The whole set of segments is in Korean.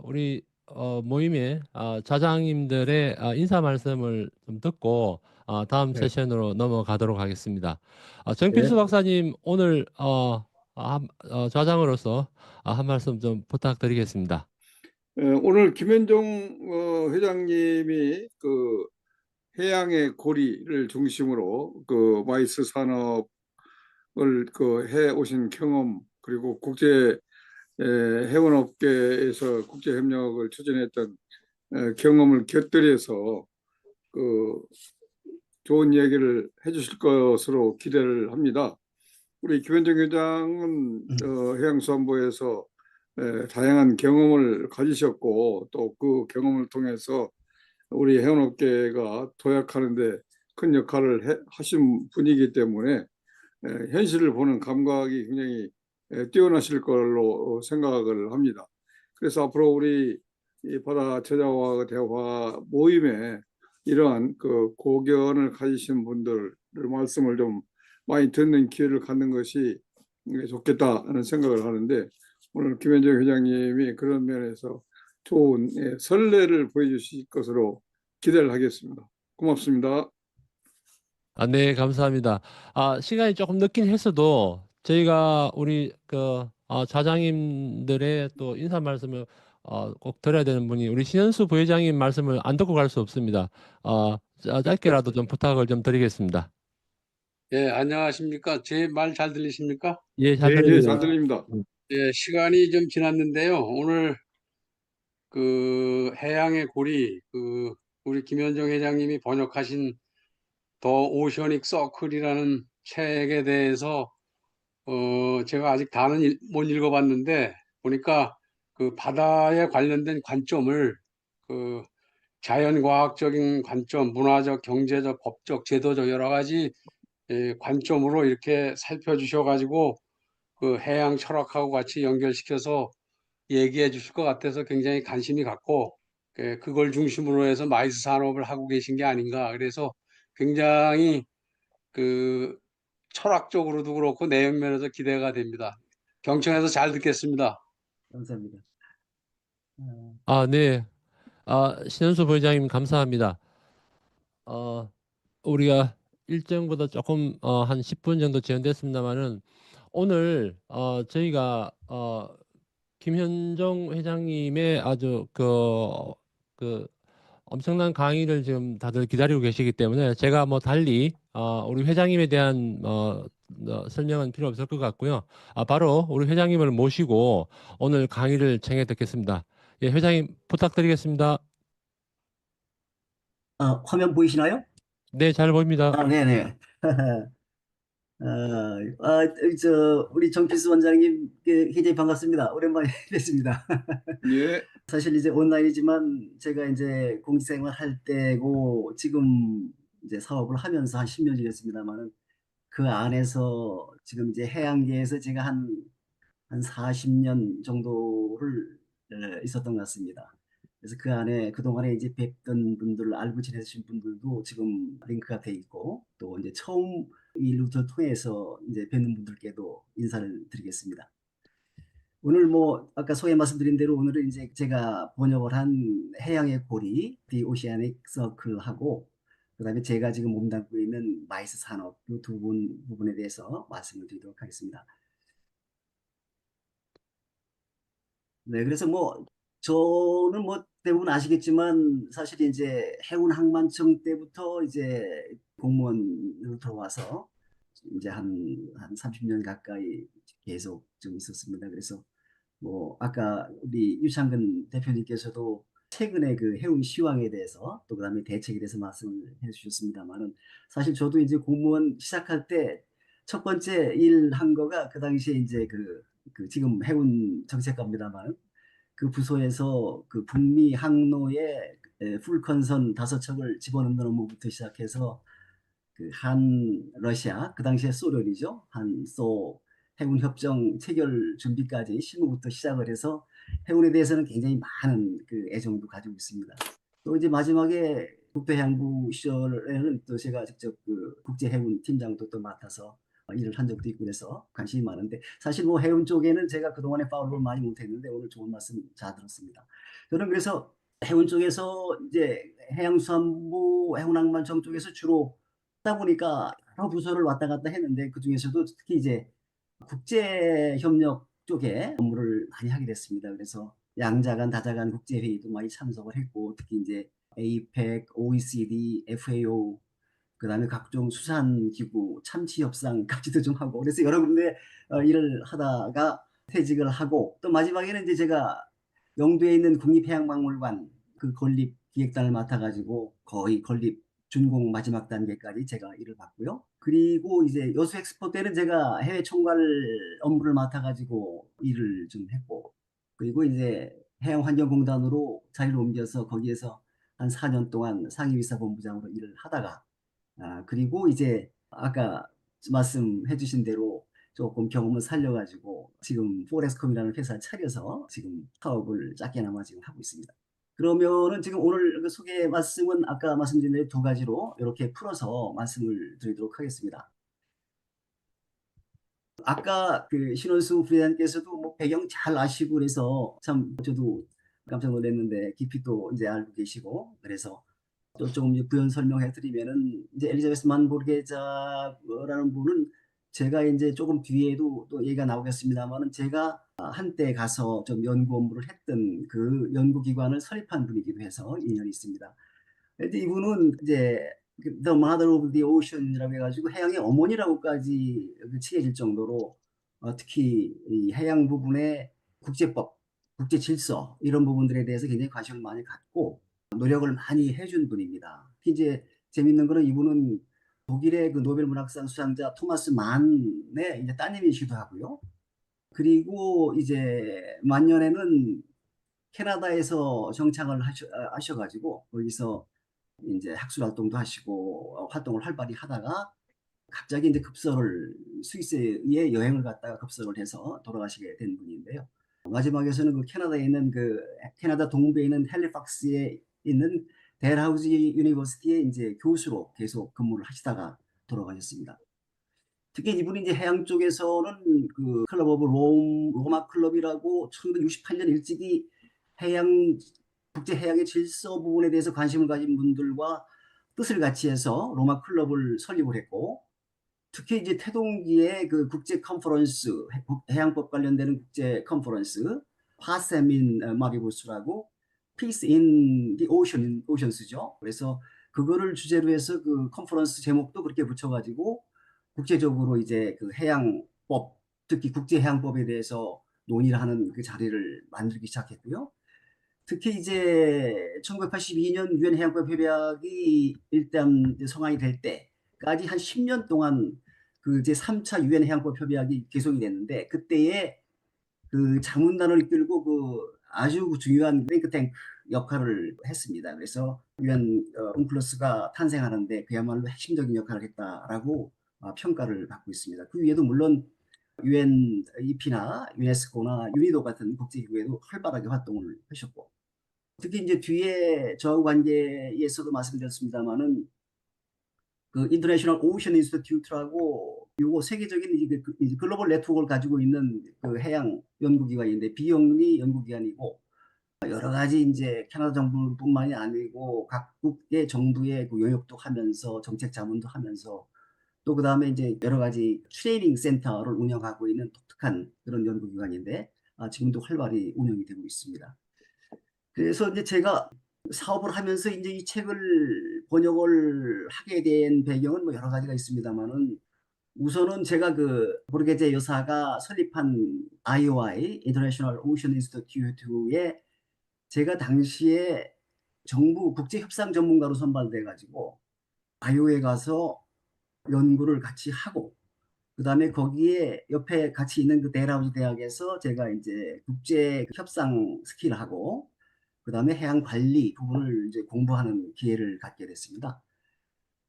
우리 모임의 좌장님들의 인사 말씀을 좀 듣고 다음 네. 세션으로 넘어가도록 하겠습니다. 정필수 네. 박사님 오늘 좌장으로서 한 말씀 좀 부탁드리겠습니다. 오늘 김현종 회장님이 그 해양의 고리를 중심으로 그 마이스 산업을 그 해 오신 경험, 그리고 국제 해운업계에서 국제 협력을 추진했던 경험을 곁들여서 그 좋은 얘기를 해주실 것으로 기대를 합니다. 우리 김현정 회장은 해양수산부에서 다양한 경험을 가지셨고, 또 그 경험을 통해서 우리 해운업계가 도약하는 데 큰 역할을 하신 분이기 때문에 현실을 보는 감각이 굉장히 뛰어나실 걸로 생각을 합니다. 그래서 앞으로 우리 이 바다 제자와 대화 모임에 이러한 그 고견을 가지신 분들 말씀을 좀 많이 듣는 기회를 갖는 것이 좋겠다는 생각을 하는데, 오늘 김현정 회장님이 그런 면에서 좋은 선례를 보여주실 것으로 기대를 하겠습니다. 고맙습니다. 네, 감사합니다. 시간이 조금 늦긴 했어도 저희가 우리 좌장님들의 또 인사 말씀을 꼭 드려야 되는 분이 우리 신현수 부회장님 말씀을 안 듣고 갈 수 없습니다. 짧게라도 좀 부탁을 좀 드리겠습니다. 예, 안녕하십니까? 제 말 잘 들리십니까? 예, 잘 네, 네, 잘 들립니다. 들립니다. 예, 시간이 좀 지났는데요. 오늘 그 해양의 고리, 우리 김현정 회장님이 번역하신 더 오셔닉 서클이라는 책에 대해서 제가 아직 다는 못 읽어봤는데 보니까 그 바다에 관련된 관점을 그 자연과학적인 관점, 문화적, 경제적, 법적, 제도적 여러 가지 관점으로 이렇게 살펴주셔가지고 그 해양 철학하고 같이 연결시켜서 얘기해 주실 것 같아서 굉장히 관심이 갔고, 그걸 중심으로 해서 마이스 산업을 하고 계신 게 아닌가. 그래서 굉장히 그 철학적으로도 그렇고 내용 면에서 기대가 됩니다. 경청해서 잘 듣겠습니다. 감사합니다. 어, 네. 신현수 부회장님 감사합니다. 우리가 일정보다 조금 한 10분 정도 지연됐습니다만은 오늘 저희가 김현정 회장님의 아주 그 엄청난 강의를 지금 다들 기다리고 계시기 때문에 제가 뭐 달리 우리 회장님에 대한 설명은 필요 없을 것 같고요. 바로 우리 회장님을 모시고 오늘 강의를 청해 듣겠습니다. 예, 회장님 부탁드리겠습니다. 화면 보이시나요? 네, 잘 보입니다. 네네. 우리 정필수 원장님, 굉장히 반갑습니다. 오랜만에 뵙습니다. 예. 사실 이제 온라인이지만 제가 이제 공직생활 할 때고 지금 이제 사업을 하면서 한 10년 지냈습니다만은 그 안에서 지금 이제 해양계에서 제가 한 40년 정도를 있었던 것 같습니다. 그래서 그 안에 그동안에 이제 뵙던 분들, 알고 지내신 분들도 지금 링크가 돼 있고, 또 이제 처음 이 루트를 통해서 이제 뵙는 분들께도 인사를 드리겠습니다. 오늘 뭐 아까 소개 말씀드린 대로 오늘은 이제 제가 번역을 한 해양의 고리, The Oceanic Circle하고, 그다음에 제가 지금 몸담고 있는 마이스 산업 이 두 부분에 대해서 말씀을 드리도록 하겠습니다. 네, 그래서 뭐 저는 뭐 대부분 아시겠지만 사실 이제 해운항만청 때부터 이제 공무원으로 들어와서 이제 한 30년 가까이 계속 좀 있었습니다. 그래서 뭐 아까 우리 유창근 대표님께서도 최근에 그 해운 시황에 대해서 또 그다음에 대책에 대해서 말씀을 해주셨습니다만은, 사실 저도 이제 공무원 시작할 때 첫 번째 일 한 거가 그 당시에 이제 그 지금 해운 정책과입니다만 그 부서에서 그 북미 항로에 풀컨선 5척을 집어넣는 업무부터 시작해서 그 한 러시아, 그 당시에 소련이죠, 한소 해운 협정 체결 준비까지 실무부터 시작을 해서 해운에 대해서는 굉장히 많은 그 애정도 가지고 있습니다. 또 이제 마지막에 국토해양부 시절에는 또 제가 직접 그 국제해운 팀장도 또 맡아서 일을 한 적도 있고 그래서 관심이 많은데 사실 뭐 해운 쪽에는 제가 그동안에 팔로우를 많이 못했는데 오늘 좋은 말씀 잘 들었습니다. 저는 그래서 해운 쪽에서 이제 해양수산부 해운항만청 쪽에서 주로 하다 보니까 여러 부서를 왔다 갔다 했는데 그 중에서도 특히 이제 국제협력 쪽에 업무를 많이 하게 됐습니다. 그래서 양자간, 다자간 국제회의도 많이 참석을 했고 특히 이제 APEC, OECD, FAO 그다음에 각종 수산기구 참치협상까지도 좀 하고 그래서 여러 군데 일을 하다가 퇴직을 하고 또 마지막에는 이제 제가 영도에 있는 국립해양박물관 그 건립 기획단을 맡아가지고 거의 건립 준공 마지막 단계까지 제가 일을 봤고요. 그리고 이제 여수 엑스포 때는 제가 해외 총괄 업무를 맡아가지고 일을 좀 했고 그리고 이제 해양환경공단으로 자리를 옮겨서 거기에서 한 4년 동안 상임이사본부장으로 일을 하다가 그리고 이제 아까 말씀해 주신 대로 조금 경험을 살려가지고 지금 포레스컴이라는 회사 차려서 지금 사업을 작게나마 지금 하고 있습니다. 그러면은 지금 오늘 그 소개 말씀은 아까 말씀드린 대로 두 가지로 이렇게 풀어서 말씀을 드리도록 하겠습니다. 아까 그 신원수 부회장께서도 뭐 배경 잘 아시고 그래서 참 저도 깜짝 놀랐는데 깊이 또 이제 알고 계시고 그래서 또 조금 이제 부연 설명해 드리면은 이제 엘리자베스 만보르게자라는 분은 제가 이제 조금 뒤에도 또 얘기가 나오겠습니다만은 제가 한때 가서 좀 연구 업무를 했던 그 연구기관을 설립한 분이기도 해서 인연이 있습니다. 근데 이분은 이제 The Mother of the Ocean이라고 해가지고 해양의 어머니라고까지 칭해질 정도로 특히 이 해양 부분의 국제법, 국제 질서 이런 부분들에 대해서 굉장히 관심을 많이 갖고 노력을 많이 해준 분입니다. 특히 이제 재밌는 거는 이분은 독일의 그 노벨 문학상 수상자 토마스 만의 이제 따님이시기도 하고요. 그리고 이제 만년에는 캐나다에서 정착을 하셔가지고 거기서 이제 학술 활동도 하시고 활동을 활발히 하다가 갑자기 이제 급설을 스위스에 여행을 갔다가 급설을 해서 돌아가시게 된 분인데요. 마지막에서는 그 캐나다에 있는 그 캐나다 동부에 있는 헬리팍스에 있는 델하우지 유니버시티의 이제 교수로 계속 근무를 하시다가 돌아가셨습니다. 특히 이분이 이제 해양 쪽에서는 그 클럽 오브 로마 클럽이라고 1968년 일찍이 해양 국제 해양의 질서 부분에 대해서 관심을 가진 분들과 뜻을 같이 해서 로마 클럽을 설립을 했고 특히 이제 태동기의 그 국제 컨퍼런스 해양법 관련되는 국제 컨퍼런스 파세민 마리부스라고 Peace in the Oceans죠. 그래서 그거를 주제로 해서 그 컨퍼런스 제목도 그렇게 붙여가지고 국제적으로 이제 그 해양법 특히 국제 해양법에 대해서 논의를 하는 그 자리를 만들기 시작했고요. 특히 이제 1982년 유엔 해양법 협약이 일단 성안이 될 때까지 한 10년 동안 그 제 3차 유엔 해양법 협약이 개정이 됐는데 그때에 그 자문단을 이끌고 그 아주 중요한 탱크탱크 역할을 했습니다. 그래서 유엔 웅클러스가 탄생하는데 그야말로 핵심적인 역할을 했다라고 평가를 받고 있습니다. 그 위에도 물론 UNEP나 유네스코나 유니도 같은 국제기구에도 활발하게 활동을 하셨고 특히 이제 뒤에 저하고 관계에서도 말씀드렸습니다만은 그 인터내셔널 오션 인스티튜트라고 요거 세계적인 이제 글로벌 네트워크를 가지고 있는 그 해양 연구기관인데 비영리 연구기관이고 여러 가지 이제 캐나다 정부뿐만이 아니고 각국의 정부의 그 영역도 하면서 정책 자문도 하면서 또 그다음에 이제 여러 가지 트레이닝 센터를 운영하고 있는 독특한 그런 연구기관인데 지금도 활발히 운영이 되고 있습니다. 그래서 이제 제가 사업을 하면서 이제 이 책을 번역을 하게 된 배경은 뭐 여러 가지가 있습니다만은 우선은 제가 그 보르게제 여사가 설립한 IOI (International Ocean Institute에) 제가 당시에 정부 국제 협상 전문가로 선발돼 가지고 IO에 가서 연구를 같이 하고 그다음에 거기에 옆에 같이 있는 그 델하우지 대학에서 제가 이제 국제 협상 스킬을 하고 그다음에 해양 관리 부분을 이제 공부하는 기회를 갖게 됐습니다.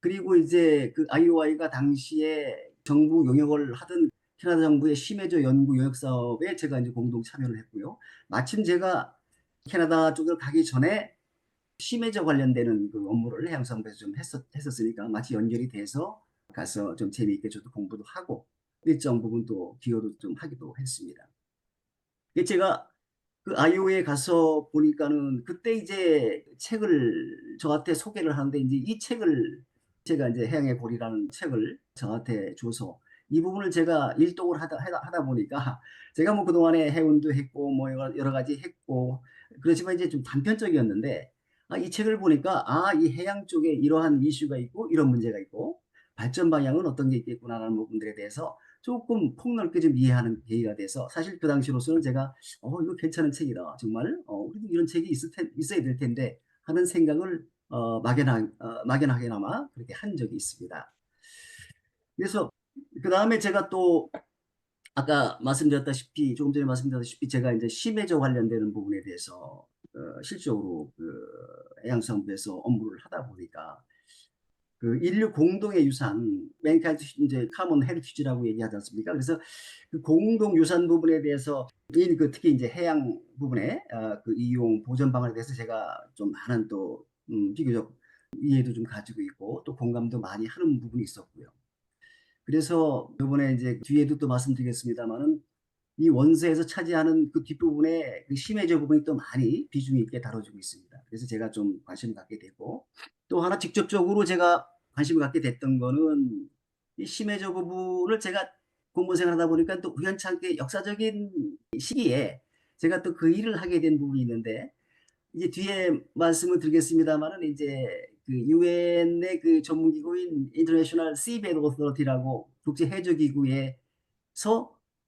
그리고 이제 그 IOI가 당시에 정부 용역을 하던 캐나다 정부의 심해저 연구 용역 사업에 제가 이제 공동 참여를 했고요. 마침 제가 캐나다 쪽으로 가기 전에 심해저 관련되는 그 업무를 해양수산부에서 좀 했었으니까 마치 연결이 돼서 가서 좀 재미있게 저도 공부도 하고 일정 부분 또 기여도 좀 하기도 했습니다. 제가 그 아이오에 가서 보니까는 그때 이제 책을 저한테 소개를 하는데 이제 이 책을 제가 이제 해양의 고리라는 책을 저한테 줘서 이 부분을 제가 일독을 하다 보니까 제가 뭐 그동안에 해운도 했고 뭐 여러 가지 했고 그렇지만 이제 좀 단편적이었는데 이 책을 보니까 이 해양 쪽에 이러한 이슈가 있고 이런 문제가 있고 발전 방향은 어떤 게 있겠구나라는 부분들에 대해서 조금 폭넓게 좀 이해하는 계기가 돼서 사실 그 당시로서는 제가 이거 괜찮은 책이다. 정말 우리도 이런 책이 있어야 될 텐데 하는 생각을 막연하게나마 그렇게 한 적이 있습니다. 그래서 그 다음에 제가 또 아까 말씀드렸다시피 조금 전에 말씀드렸다시피 제가 이제 심해저 관련되는 부분에 대해서 실적으로 그 해양수산부에서 업무를 하다 보니까 그 인류 공동의 유산, 맨카인드 이제 카먼 헤리티지라고 얘기하지 않습니까? 그래서 그 공동 유산 부분에 대해서 특히 이제 해양 부분에 그 이용 보전 방안에 대해서 제가 좀 많은 또 비교적 이해도 좀 가지고 있고 또 공감도 많이 하는 부분이 있었고요. 그래서 이번에 이제 뒤에도 또 말씀드리겠습니다만은 이 원서에서 차지하는 그 뒷부분에 그 심해저 부분이 또 많이 비중 있게 다뤄지고 있습니다. 그래서 제가 좀 관심을 갖게 됐고 또 하나 직접적으로 제가 관심을 갖게 됐던 거는 이 심해저 부분을 제가 공무원 생활하다 보니까 또 우연찮게 역사적인 시기에 제가 또 그 일을 하게 된 부분이 있는데 이제 뒤에 말씀을 드리겠습니다만은 이제 그 유엔의 그 전문기구인 인터내셔널 시베드 오토리티라고 국제 해저 기구에서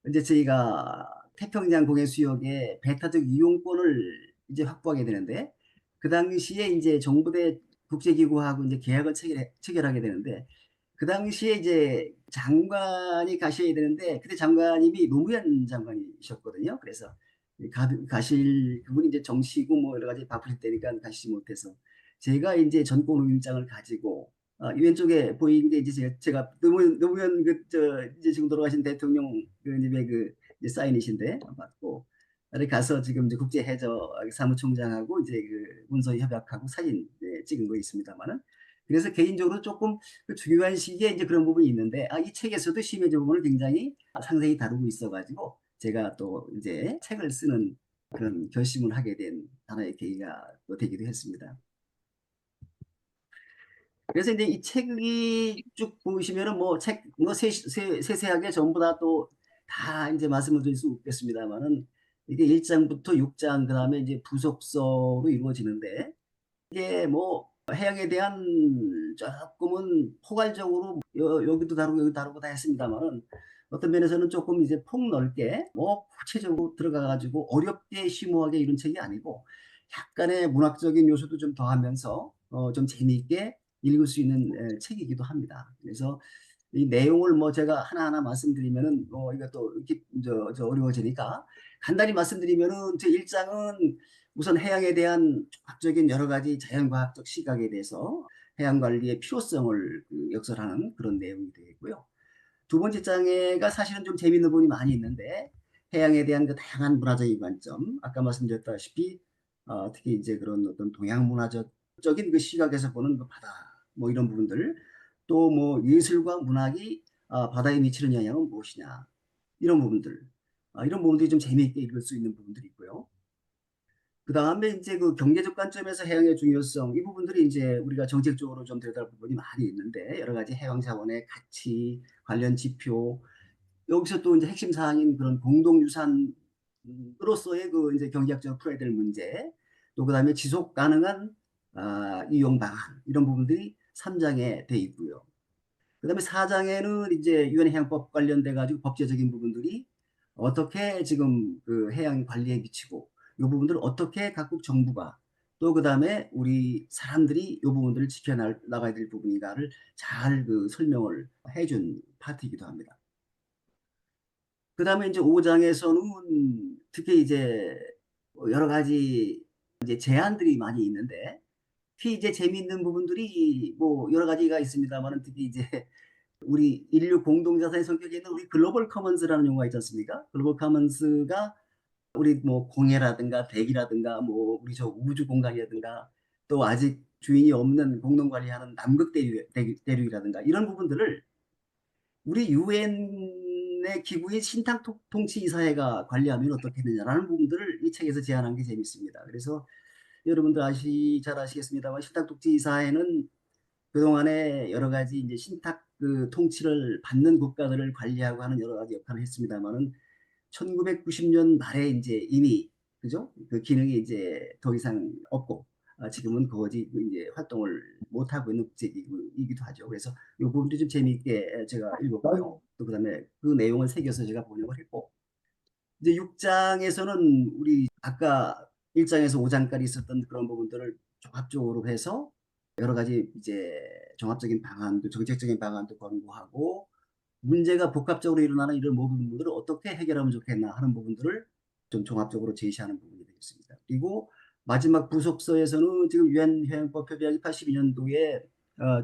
이제 저희가 태평양 공해 수역의 배타적 이용권을 이제 확보하게 되는데 그 당시에 이제 정부대 국제기구하고 이제 계약을 체결하게 되는데 그 당시에 이제 장관이 가셔야 되는데 그때 장관님이 노무현 장관이셨거든요. 그래서 가실 그분이 이제 정시고 뭐 여러 가지 바쁘실 때니까 가시지 못해서 제가 이제 전권 후임장을 가지고 왼쪽에 보이는 게 이제 제가 노무현 이제 지금 돌아가신 대통령 님의 그 이제 사인이신데 맞고 가서 지금 이제 국제 해저 사무총장하고 이제 그 문서 협약하고 사진 찍은 거 있습니다만은 그래서 개인적으로 조금 그 중요한 시기에 이제 그런 부분이 있는데 이 책에서도 심해저 부분을 굉장히 상세히 다루고 있어가지고 제가 또 이제 책을 쓰는 그런 결심을 하게 된 하나의 계기가 또 되기도 했습니다. 그래서 이제 이 책이 쭉 보시면은 뭐 책 뭐 세세하게 전부 다 또 다 이제 말씀을 드릴 수 없겠습니다만은 이게 1장부터 6장 그다음에 이제 부속서로 이루어지는데 이게 뭐 해양에 대한 조금은 포괄적으로 여기도 다루고 여기 다루고 다 했습니다만은 어떤 면에서는 조금 이제 폭넓게 뭐 구체적으로 들어가 가지고 어렵게 심오하게 이런 책이 아니고 약간의 문학적인 요소도 좀 더하면서 좀 재미있게 읽을 수 있는 책이기도 합니다. 그래서 이 내용을 뭐 제가 하나하나 말씀드리면은 이것도 이렇게 저 어려워지니까 간단히 말씀드리면은 제 1장은 우선 해양에 대한 종합적인 여러 가지 자연과학적 시각에 대해서 해양 관리의 필요성을 역설하는 그런 내용이 되겠고요. 두 번째 장에가 사실은 좀 재미있는 부분이 많이 있는데 해양에 대한 그 다양한 문화적인 관점, 아까 말씀드렸다시피 특히 이제 그런 어떤 동양 문화적인 그 시각에서 보는 그 바다, 뭐 이런 부분들, 또 뭐 예술과 문학이 바다에 미치는 영향은 무엇이냐, 이런 부분들, 이런 부분들이 좀 재미있게 읽을 수 있는 부분들이 있고요. 그 다음에 이제 그 경제적 관점에서 해양의 중요성, 이 부분들이 이제 우리가 정책적으로 좀 들여다볼 부분이 많이 있는데 여러 가지 해양 자원의 가치, 관련 지표, 여기서 또 이제 핵심 사항인 그런 공동유산으로서의 그 이제 경제학적으로 풀어야 될 문제, 또 그다음에 지속 가능한 이용 방안 이런 부분들이 3장에 돼 있고요. 그다음에 4장에는 이제 유엔 해양법 관련돼 가지고 법제적인 부분들이 어떻게 지금 그 해양 관리에 미치고 이 부분들을 어떻게 각국 정부가 또 그다음에 우리 사람들이 이 부분들을 지켜나가야 될 부분인가를 잘 그 설명을 해준 파트이기도 합니다. 그 다음에 이제 5장에서는 특히 이제 여러 가지 이제 제안들이 많이 있는데 특히 이제 재미있는 부분들이 뭐 여러 가지가 있습니다만은 특히 이제 우리 인류 공동자산의 성격에 있는 우리 글로벌 커먼스라는 용어가 있지 않습니까? 글로벌 커먼스가 우리 뭐 공해라든가 대기라든가 뭐 우리 저 우주 공간이라든가 또 아직 주인이 없는 공동 관리하는 남극 대륙이라든가 이런 부분들을 우리 유엔 국내 기구인 신탁통치이사회가 관리하면 어떻겠느냐라는 부분들을 이 책에서 제안한 게 재밌습니다. 그래서 여러분들 잘 아시겠습니다만 신탁통치이사회는 그동안에 여러 가지 이제 신탁 그 통치를 받는 국가들을 관리하고 하는 여러 가지 역할을 했습니다만은 1990년 말에 이제 이미 그죠? 그 기능이 이제 더 이상 없고 지금은 거의 이제 활동을 못 하고 있는 국제기구이기도 하죠. 그래서 이 부분도 좀 재미있게 제가 읽었고요. 또 그다음에 그 내용을 새겨서 제가 번역을 했고 이제 6장에서는 우리 아까 1장에서 5장까지 있었던 그런 부분들을 종합적으로 해서 여러 가지 이제 종합적인 방안도 정책적인 방안도 권고하고 문제가 복합적으로 일어나는 이런 모든 부분들을 어떻게 해결하면 좋겠나 하는 부분들을 좀 종합적으로 제시하는 부분이 되겠습니다. 그리고 마지막 부속서에서는 지금 유엔 해양법 협약이 82년도에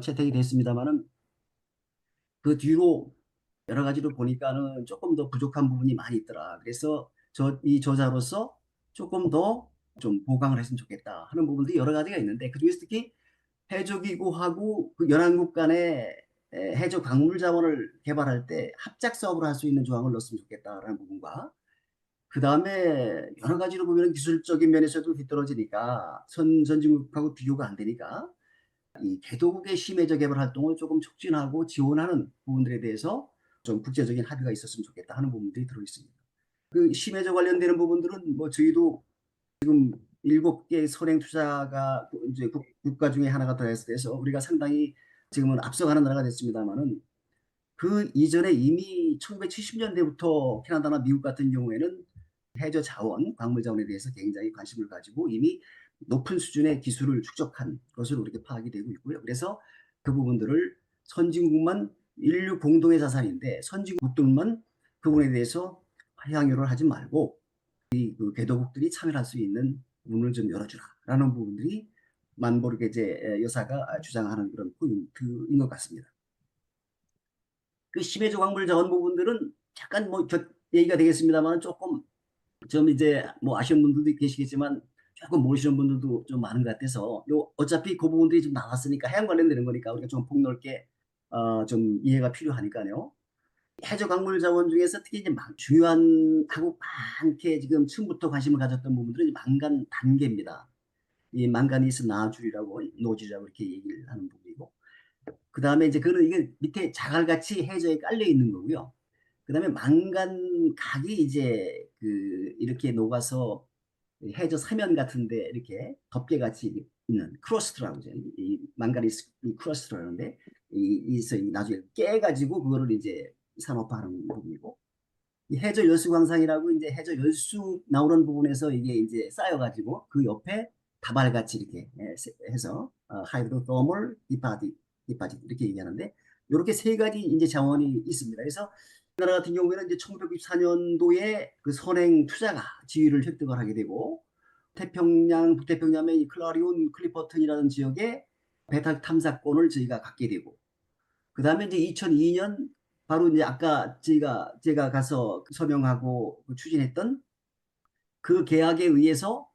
채택이 됐습니다만은 그 뒤로 여러 가지로 보니까는 조금 더 부족한 부분이 많이 있더라. 그래서 이 저자로서 조금 더 좀 보강을 했으면 좋겠다 하는 부분들이 여러 가지가 있는데 그중에서 특히 해저기구하고 그 연안국 간의 해저 광물 자원을 개발할 때 합작 사업을 할 수 있는 조항을 넣었으면 좋겠다라는 부분과 그 다음에 여러 가지로 보면 기술적인 면에서도 뒤떨어지니까 선진국하고 비교가 안 되니까 이 개도국의 심해저 개발 활동을 조금 촉진하고 지원하는 부분들에 대해서 좀 국제적인 합의가 있었으면 좋겠다 하는 부분들이 들어 있습니다. 그 심해저 관련되는 부분들은 뭐 저희도 지금 7개 선행 투자가 이제 국가 중에 하나가 더해서 우리가 상당히 지금은 앞서가는 나라가 됐습니다만은 그 이전에 이미 1970년대부터 캐나다나 미국 같은 경우에는 해저 자원, 광물 자원에 대해서 굉장히 관심을 가지고 이미 높은 수준의 기술을 축적한 것으로 이렇게 파악이 되고 있고요. 그래서 그 부분들을 선진국만 인류 공동의 자산인데 선진국들만 그 부분에 대해서 향유를 하지 말고 그 개도국들이 참여할 수 있는 문을 좀 열어주라라는 부분들이 만보르게제 여사가 주장하는 그런 포인트인 것 같습니다. 그 심해저 광물 자원 부분들은 잠깐 뭐 얘기가 되겠습니다만 조금 좀 이제 뭐 아시는 분들도 계시겠지만 조금 모르시는 분들도 좀 많은 것 같아서 어차피 그 부분들이 좀 나왔으니까 해양 관련되는 거니까 우리가 좀 폭넓게 좀 이해가 필요하니까요. 해저 광물 자원 중에서 특히 이제 중요하고 많게 지금 처음부터 관심을 가졌던 부분들은 망간 단계입니다. 이 망가니스 나주리라고 노지라고 이렇게 얘기를 하는 부분이고 그 다음에 이제 그는 이게 밑에 자갈같이 해저에 깔려 있는 거고요. 그 다음에 망간각이 이제 그 이렇게 녹아서 해저 사면 같은데 이렇게 덮개같이 있는 크러스트라고 하죠. 이 망가니스 크러스트라는데 나중에 깨가지고 그거를 이제 산업화하는 부분이고 이 해저 열수 광산이라고 이제 해저 열수 나오는 부분에서 이게 이제 쌓여가지고 그 옆에 다발같이 이렇게 해서 하이드로더멀 디파짓 이렇게 얘기하는데 이렇게 세 가지 이제 자원이 있습니다. 그래서 우리나라 같은 경우에는 이제 1994년도에 그 선행 투자가 지위를 획득을 하게 되고 북태평양의 클라리온 클리퍼튼이라는 지역에 베타 탐사권을 저희가 갖게 되고 그 다음에 이제 2002년 바로 이제 아까 제가 가서 서명하고 추진했던 그 계약에 의해서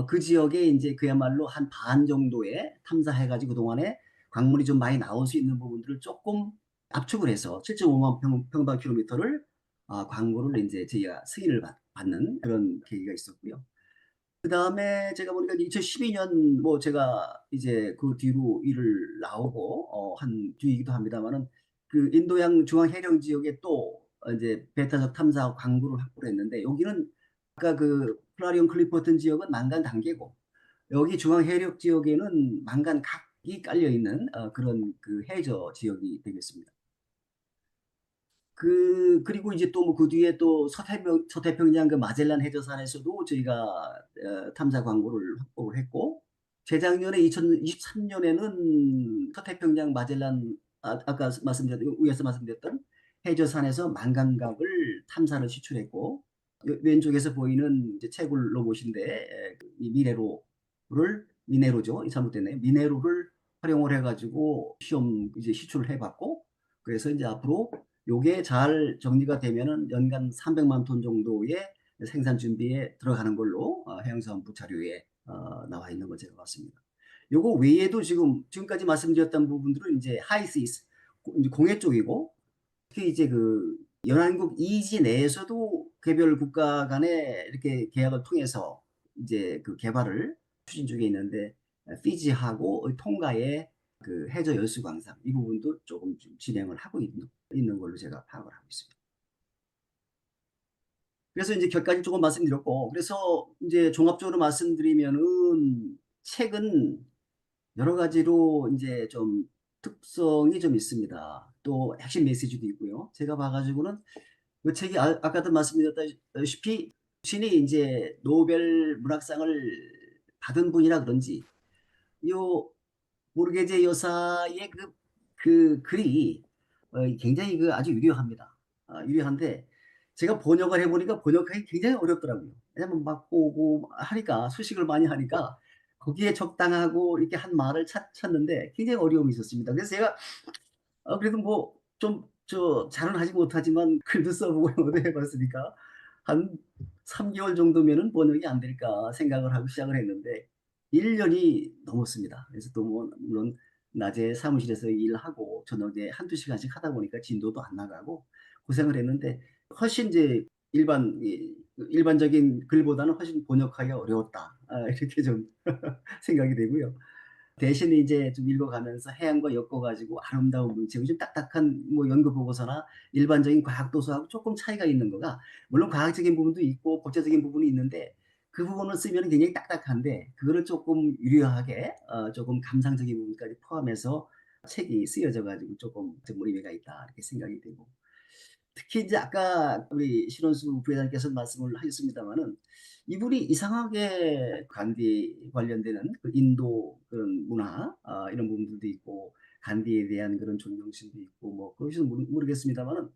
그 지역에 이제 그야말로 한 반 정도의 탐사해가지고 그동안에 광물이 좀 많이 나올 수 있는 부분들을 조금 압축을 해서 7.5만 평방 킬로미터를 광물을 이제 저희가 승인을 받는 그런 계기가 있었고요. 그 다음에 제가 보니까 2012년 뭐 제가 이제 그 뒤로 일을 나오고 한 뒤이기도 합니다만은 그 인도양 중앙 해령 지역에 또 이제 베타적 탐사 광구를 확보를 했는데 여기는 아까 그 플라리온 클리퍼튼 지역은 망간 단계고 여기 중앙 해력 지역에는 망간 각이 깔려 있는 그런 그 해저 지역이 되겠습니다. 그리고 이제 또 뭐 그 뒤에 또 서태평양 그 마젤란 해저산에서도 저희가 탐사 광고를 확보를 했고 재작년에 2023년에는 서태평양 마젤란 아까 위에서 말씀드렸던 해저산에서 망간각을 탐사를 시출했고 왼쪽에서 보이는 이제 채굴 로봇인데 이 미네로죠. 잘못됐네요. 미네로를 활용을 해가지고 시험 이제 시출을 해봤고 그래서 이제 앞으로 요게 잘 정리가 되면은 연간 300만 톤 정도의 생산 준비에 들어가는 걸로 해양사업부 자료에 나와 있는 거 제가 봤습니다. 요거 외에도 지금까지 말씀드렸던 부분들은 이제 하이시스 공해 쪽이고 특히 이제 그 연안국 이지 내에서도 개별 국가 간에 이렇게 계약을 통해서 이제 그 개발을 추진 중에 있는데, 피지하고 통가의 그 해저 여수 광산 이 부분도 조금 좀 진행을 하고 있는 걸로 제가 파악을 하고 있습니다. 그래서 이제 결까지 조금 말씀드렸고, 그래서 이제 종합적으로 말씀드리면은 책은 여러 가지로 이제 좀 특성이 좀 있습니다. 또 핵심 메시지도 있고요. 제가 봐가지고는 그 책이 아까도 말씀드렸다시피 신이 이제 노벨 문학상을 받은 분이라 그런지 요 모르게제 여사의 그 글이 굉장히 그 아주 유려합니다. 유려한데 제가 번역을 해보니까 번역하기 굉장히 어렵더라고요. 왜냐면 막 보고 하니까 수식을 많이 하니까 거기에 적당하고 이렇게 한 말을 찾는데 굉장히 어려움이 있었습니다. 그래서 제가 그래도 뭐 좀 잘은 하지 못하지만 글도 써보고 뭐도 해봤으니까 한 3개월 정도면은 번역이 안 될까 생각을 하고 시작을 했는데 1년이 넘었습니다. 그래서 또 뭐 물론 낮에 사무실에서 일하고 저녁에 한두 시간씩 하다 보니까 진도도 안 나가고 고생을 했는데 훨씬 이제 일반적인 글보다는 훨씬 번역하기가 어려웠다. 이렇게 좀 생각이 되고요. 대신에 이제 좀 읽어가면서 해양과 엮어가지고 아름다운 문체고 좀 딱딱한 뭐 연구 보고서나 일반적인 과학 도서하고 조금 차이가 있는 거가, 물론 과학적인 부분도 있고 법제적인 부분이 있는데 그 부분을 쓰면 굉장히 딱딱한데 그거를 조금 유려하게 조금 감상적인 부분까지 포함해서 책이 쓰여져 가지고 조금 의미가 있다 이렇게 생각이 되고, 특히 이제 아까 우리 신원수 부회장께서 말씀을 하셨습니다마는 이분이 이상하게 간디 관련되는 그 인도 그런 문화 이런 부분들도 있고 간디에 대한 그런 존경심도 있고 뭐 그것은 모르겠습니다마는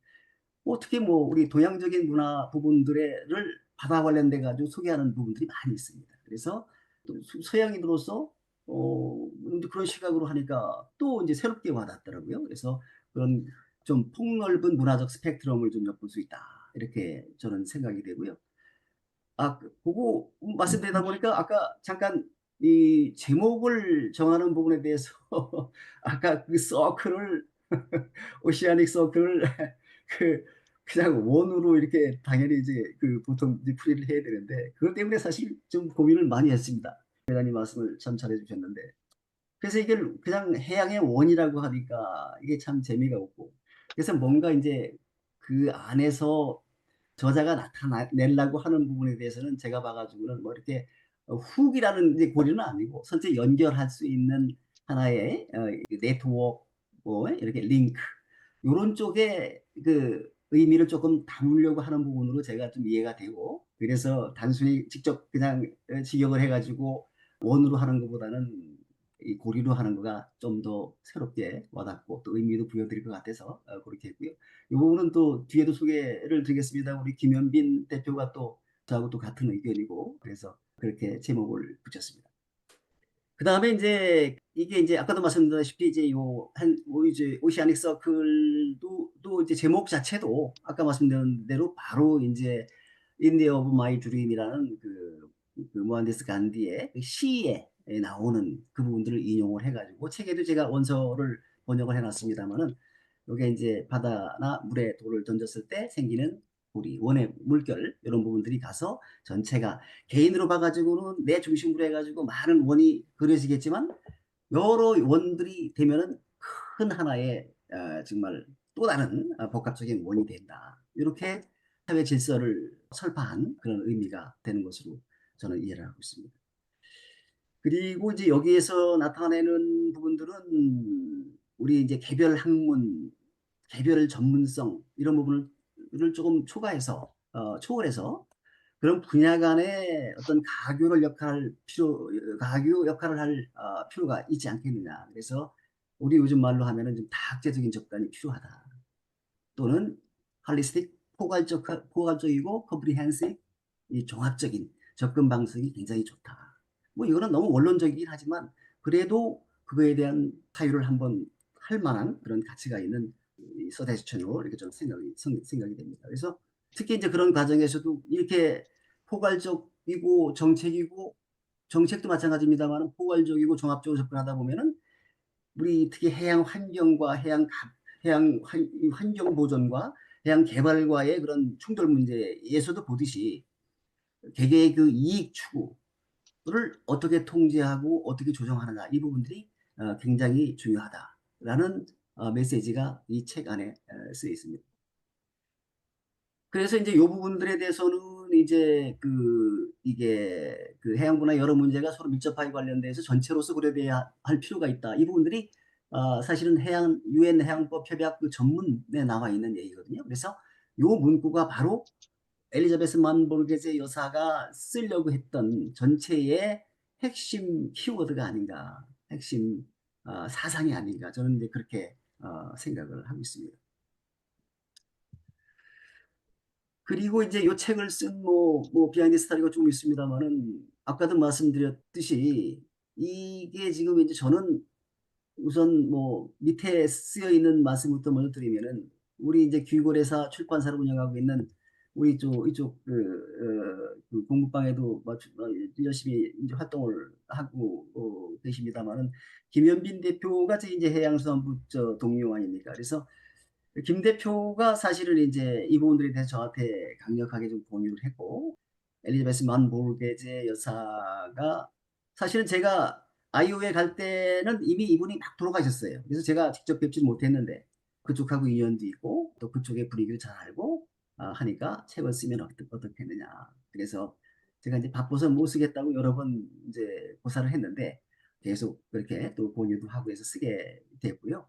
어떻게 뭐 우리 동양적인 문화 부분들을 바다 관련돼 가지고 소개하는 부분들이 많이 있습니다. 그래서 또 서양인으로서 그런 시각으로 하니까 또 이제 새롭게 와닿더라고요. 그래서 그런 좀 폭넓은 문화적 스펙트럼을 좀 엿볼 수 있다. 이렇게 저는 생각이 되고요. 그거 말씀드리다 보니까 아까 잠깐 이 제목을 정하는 부분에 대해서 아까 그 서클을 오시아닉 서클을 그 그냥 원으로 이렇게 당연히 이제 그 보통 이제 풀이를 해야 되는데 그것 때문에 사실 좀 고민을 많이 했습니다. 회장님 말씀을 참 잘해 주셨는데 그래서 이게 그냥 해양의 원이라고 하니까 이게 참 재미가 없고, 그래서 뭔가 이제 그 안에서 저자가 나타내려고 하는 부분에 대해서는 제가 봐가지고는 뭐 이렇게 훅이라는 이제 고리는 아니고 선체 연결할 수 있는 하나의 네트워크 뭐 이렇게 링크 이런 쪽에 그 의미를 조금 담으려고 하는 부분으로 제가 좀 이해가 되고, 그래서 단순히 직접 그냥 직역을 해가지고 원으로 하는 것보다는 이 고리로 하는 거가 좀 더 새롭게 와닿고 또 의미도 부여드릴 것 같아서 그렇게 했고요. 이 부분은 또 뒤에도 소개를 드리겠습니다. 우리 김현빈 대표가 또 저하고 또 같은 의견이고 그래서 그렇게 제목을 붙였습니다. 그 다음에 이제 이게 이제 아까도 말씀드렸다시피 이제 이제 오시아닉 서클도 또 이제 제목 자체도 아까 말씀드린 대로 바로 이제 인디 오브 마이 드림이라는 그 모한데스 간디의 그 시에 나오는 그 부분들을 인용을 해가지고 책에도 제가 원서를 번역을 해놨습니다만은 이게 이제 바다나 물에 돌을 던졌을 때 생기는 고리, 원의 물결 이런 부분들이 가서 전체가 개인으로 봐가지고는 내 중심으로 해가지고 많은 원이 그려지겠지만 여러 원들이 되면은 큰 하나의 정말 또 다른 복합적인 원이 된다. 이렇게 사회 질서를 설파한 그런 의미가 되는 것으로 저는 이해를 하고 있습니다. 그리고 이제 여기에서 나타내는 부분들은 우리 이제 개별 학문, 개별 전문성 이런 부분을 조금 초월해서 그런 분야 간의 어떤 가교 역할을 할 필요가 있지 않겠느냐. 그래서 우리 요즘 말로 하면은 좀 다학제적인 접근이 필요하다. 또는 홀리스틱 포괄적이고 컴프리헨시브 이 종합적인 접근 방식이 굉장히 좋다. 뭐 이거는 너무 원론적이긴 하지만 그래도 그거에 대한 타율을 한번 할 만한 그런 가치가 있는 서제스천으로 이렇게 좀 생각이 됩니다. 그래서 특히 이제 그런 과정에서도 이렇게 포괄적이고 정책도 마찬가지입니다만 포괄적이고 종합적으로 접근하다 보면은 우리 특히 해양 환경과 해양 환경 보존과 해양 개발과의 그런 충돌 문제에서도 보듯이 개개의 그 이익 추구를 어떻게 통제하고 어떻게 조정하느냐 이 부분들이 굉장히 중요하다라는 메시지가 이 책 안에 쓰여 있습니다. 그래서 이제 이 부분들에 대해서는 이제 이게 그 해양부나 여러 문제가 서로 밀접하게 관련돼서 전체로서 고려돼야 할 필요가 있다. 이 부분들이 사실은 유엔 해양법 협약 그 전문에 나와 있는 얘기거든요. 그래서 요 문구가 바로 엘리자베스 만보르게제 여사가 쓰려고 했던 전체의 핵심 키워드가 아닌가, 핵심 사상이 아닌가 저는 이제 그렇게 생각을 하고 있습니다. 그리고 이제 이 책을 쓴 비하인드 스토리가 좀 있습니다만은 아까도 말씀드렸듯이 이게 지금 이제 저는 우선 밑에 쓰여 있는 말씀부터 먼저 드리면은 우리 이제 귀골회사 출판사를 운영하고 있는 우리 이쪽 그 공부방에도 열심히 이제 활동을 하고 계십니다만은 김현빈 대표가 이제 해양수산부 동료 아닙니까? 그래서 김 대표가 사실은 이제 이 부분들에 대해서 저한테 강력하게 좀 공유를 했고 엘리자베스 만보르게제 여사가 사실은 제가 아이오에 갈 때는 이미 이분이 막 돌아가셨어요. 그래서 제가 직접 뵙지 못했는데 그쪽하고 인연도 있고 또 그쪽의 분위기를 잘 알고 하니까 책을 쓰면 어떻겠느냐. 그래서 제가 이제 바빠서 못 쓰겠다고 여러 번 이제 고사를 했는데 계속 그렇게 또 공유도 하고 해서 쓰게 됐고요.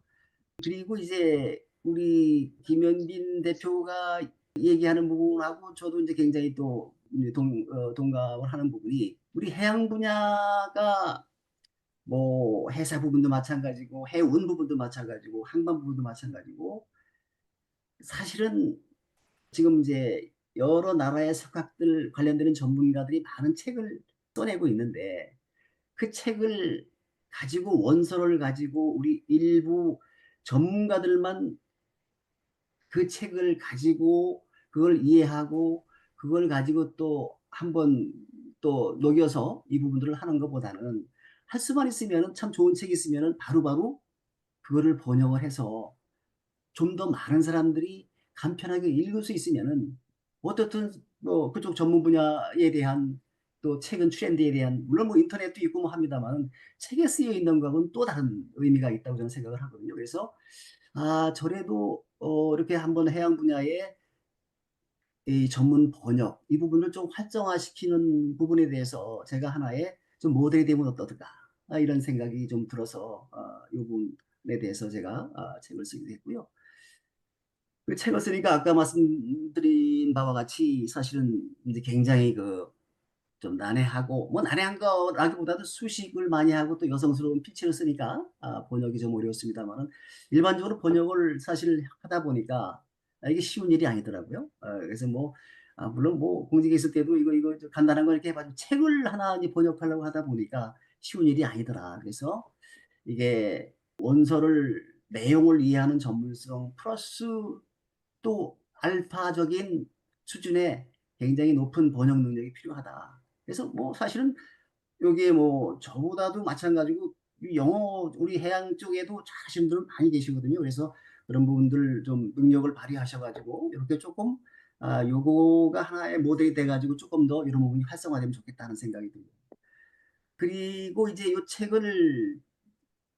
그리고 이제 우리 김현빈 대표가 얘기하는 부분하고 저도 이제 굉장히 또 동감을 하는 부분이 우리 해양 분야가 해사 부분도 마찬가지고 해운 부분도 마찬가지고 항만 부분도 마찬가지고 사실은 지금 이제 여러 나라의 석학들 관련되는 전문가들이 많은 책을 써내고 있는데 그 책을 가지고 원서를 가지고 우리 일부 전문가들만 그 책을 가지고 그걸 이해하고 그걸 가지고 또 한번 또 녹여서 이 부분들을 하는 것보다는 할 수만 있으면 참 좋은 책이 있으면 바로바로 그거를 번역을 해서 좀 더 많은 사람들이 간편하게 읽을 수 있으면은 어떻든 그쪽 전문 분야에 대한 또 최근 트렌드에 대한 물론 인터넷도 있고 합니다만 책에 쓰여 있는 거하고는 또 다른 의미가 있다고 저는 생각을 하거든요. 그래서 저래도 이렇게 한번 해양 분야의 이 전문 번역 이 부분을 좀 활성화시키는 부분에 대해서 제가 하나의 좀 모델이 되면 어떨까 이런 생각이 좀 들어서 이 부분에 대해서 제가 책을 쓰기도 했고요. 그 책을 쓰니까 아까 말씀드린 바와 같이 사실은 이제 굉장히 좀 난해하고 난해한 거라기보다도 수식을 많이 하고 또 여성스러운 피치를 쓰니까 번역이 좀 어려웠습니다만은 일반적으로 번역을 사실 하다 보니까 이게 쉬운 일이 아니더라고요. 그래서 물론 공직에 있을 때도 이거 간단한 거 이렇게 해가지고 책을 하나 이제 번역하려고 하다 보니까 쉬운 일이 아니더라. 그래서 이게 원서를 내용을 이해하는 전문성 플러스 또 알파적인 수준의 굉장히 높은 번역 능력이 필요하다. 그래서 사실은 여기에 저보다도 마찬가지고 영어 우리 해양 쪽에도 잘하시는 분들은 많이 계시거든요. 그래서 그런 부분들 좀 능력을 발휘하셔가지고 이렇게 조금 요거가 하나의 모델이 돼가지고 조금 더 이런 부분이 활성화되면 좋겠다는 생각이 듭니다. 그리고 이제 이 책을